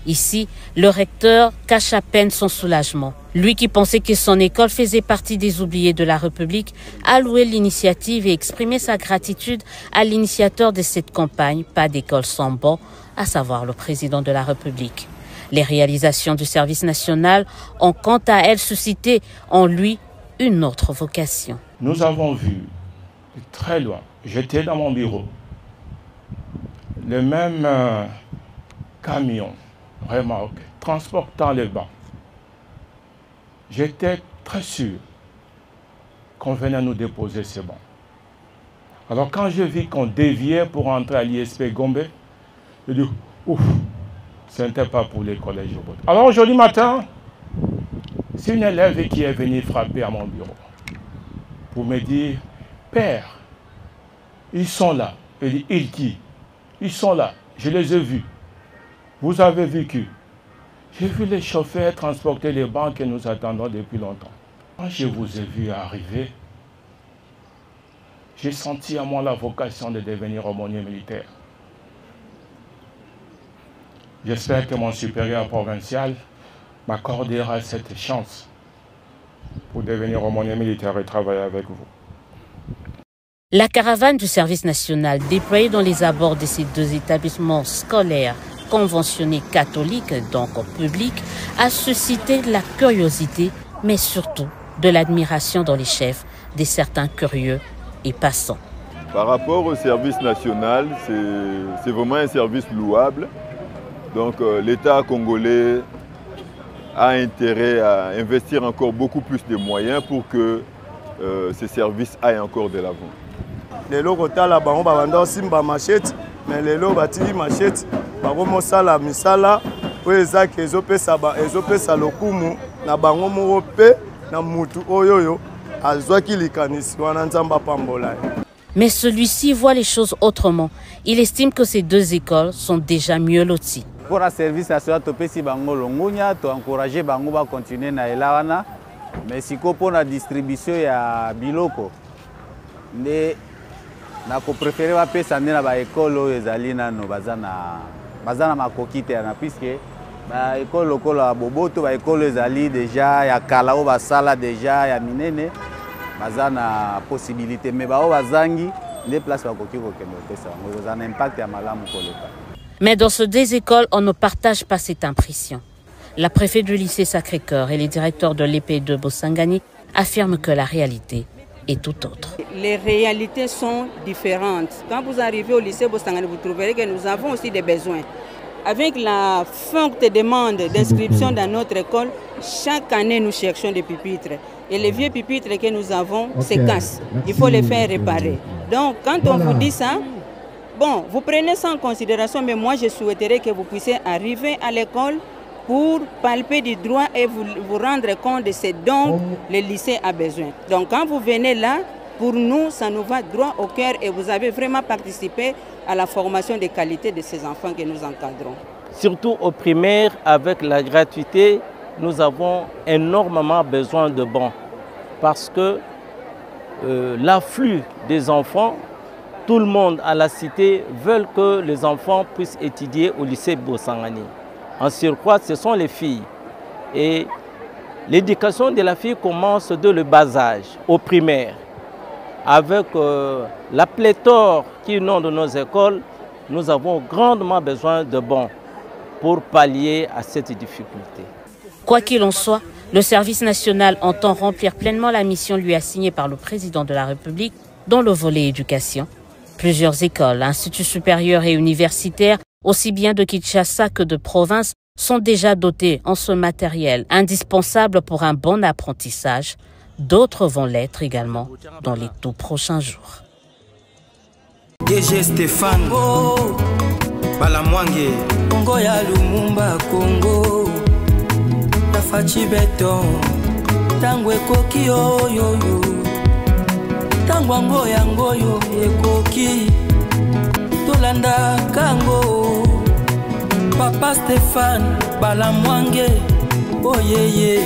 Ici, le recteur cache à peine son soulagement. Lui qui pensait que son école faisait partie des oubliés de la République a loué l'initiative et exprimé sa gratitude à l'initiateur de cette campagne, Pas d'école sans banc, à savoir le président de la République. Les réalisations du service national ont quant à elles suscité en lui une autre vocation. Nous avons vu de très loin, j'étais dans mon bureau, le même camion, remorque, transportant les bancs. J'étais très sûr qu'on venait nous déposer ces bancs. Alors quand je vis qu'on déviait pour entrer à l'ISP Gombe, je dis, ouf, ce n'était pas pour les collèges. Alors aujourd'hui matin, c'est une élève qui est venue frapper à mon bureau pour me dire, Père, ils sont là. Elle dit, il qui? Ils sont là, je les ai vus. Vous avez vécu. J'ai vu les chauffeurs transporter les bancs que nous attendons depuis longtemps. Quand je vous ai vu arriver, j'ai senti à moi la vocation de devenir aumônier militaire. J'espère que mon supérieur provincial m'accordera cette chance pour devenir aumônier militaire et travailler avec vous. La caravane du service national déployée dans les abords de ces deux établissements scolaires conventionnés catholiques, donc publics, a suscité de la curiosité, mais surtout de l'admiration dans les chefs de certains curieux et passants. Par rapport au service national, c'est vraiment un service louable. Donc l'État congolais a intérêt à investir encore beaucoup plus de moyens pour que ces services aillent encore de l'avant. Les locaux la bango babanda simba machette mais les locaux bati machette bango mosala misala po ezaki ezopesa lokumu na bango moko pe na mutu oyoyo azwaki likanisi wana nzamba pambola. Mais celui-ci voit les choses autrement. Il estime que ces deux écoles sont déjà mieux loties. Pour un service national, tu peux bango longunya, tu encourager bango ba continuer na elawana, mais si ko pour la distribution ya biloko, ne na ko préférer ba pesa na ba école o ezali nano bazana makokite na puisque ba école lokola boboto ba école ezali déjà ya kala o basala déjà ya minene bazana possibilité mais ba o bazangi les places ba koki ko kendo pesa ngo za impact ya malamu koleka. Mais dans ces deux écoles, on ne partage pas cette impression. La préfète du lycée Sacré-Cœur et les directeurs de l'EP de Bosangani affirment que la réalité est tout autre. Les réalités sont différentes. Quand vous arrivez au lycée Bosangani, vous trouverez que nous avons aussi des besoins. Avec la forte demande d'inscription dans notre école, chaque année nous cherchons des pupitres. Et les vieux pupitres que nous avons se cassent. Il faut les faire réparer. Donc quand on vous dit ça, bon, vous prenez ça en considération, mais moi je souhaiterais que vous puissiez arriver à l'école pour palper du droit et vous rendre compte de ce dont le lycée a besoin. Donc quand vous venez là, pour nous, ça nous va droit au cœur et vous avez vraiment participé à la formation de qualité de ces enfants que nous encadrons. Surtout au primaire, avec la gratuité, nous avons énormément besoin de bancs parce que l'afflux des enfants, tout le monde à la cité veut que les enfants puissent étudier au lycée Bosangani. En surcroît, ce sont les filles. Et l'éducation de la fille commence dès le bas âge, au primaire. Avec la pléthore qui inonde nos écoles, nous avons grandement besoin de bancs pour pallier à cette difficulté. Quoi qu'il en soit, le service national entend remplir pleinement la mission lui assignée par le président de la République dans le volet éducation. Plusieurs écoles, instituts supérieurs et universitaires, aussi bien de Kinshasa que de province, sont déjà dotées en ce matériel indispensable pour un bon apprentissage. D'autres vont l'être également dans les tout prochains jours. DG Stéphane Balamwange Congo ya Lumumba Congo Tafachi Beton Tangwe Koki yo yo yo Tangwango yango yo ekoki Tolanda Kango Papa Stéphane Balamwange Oh yeah yeah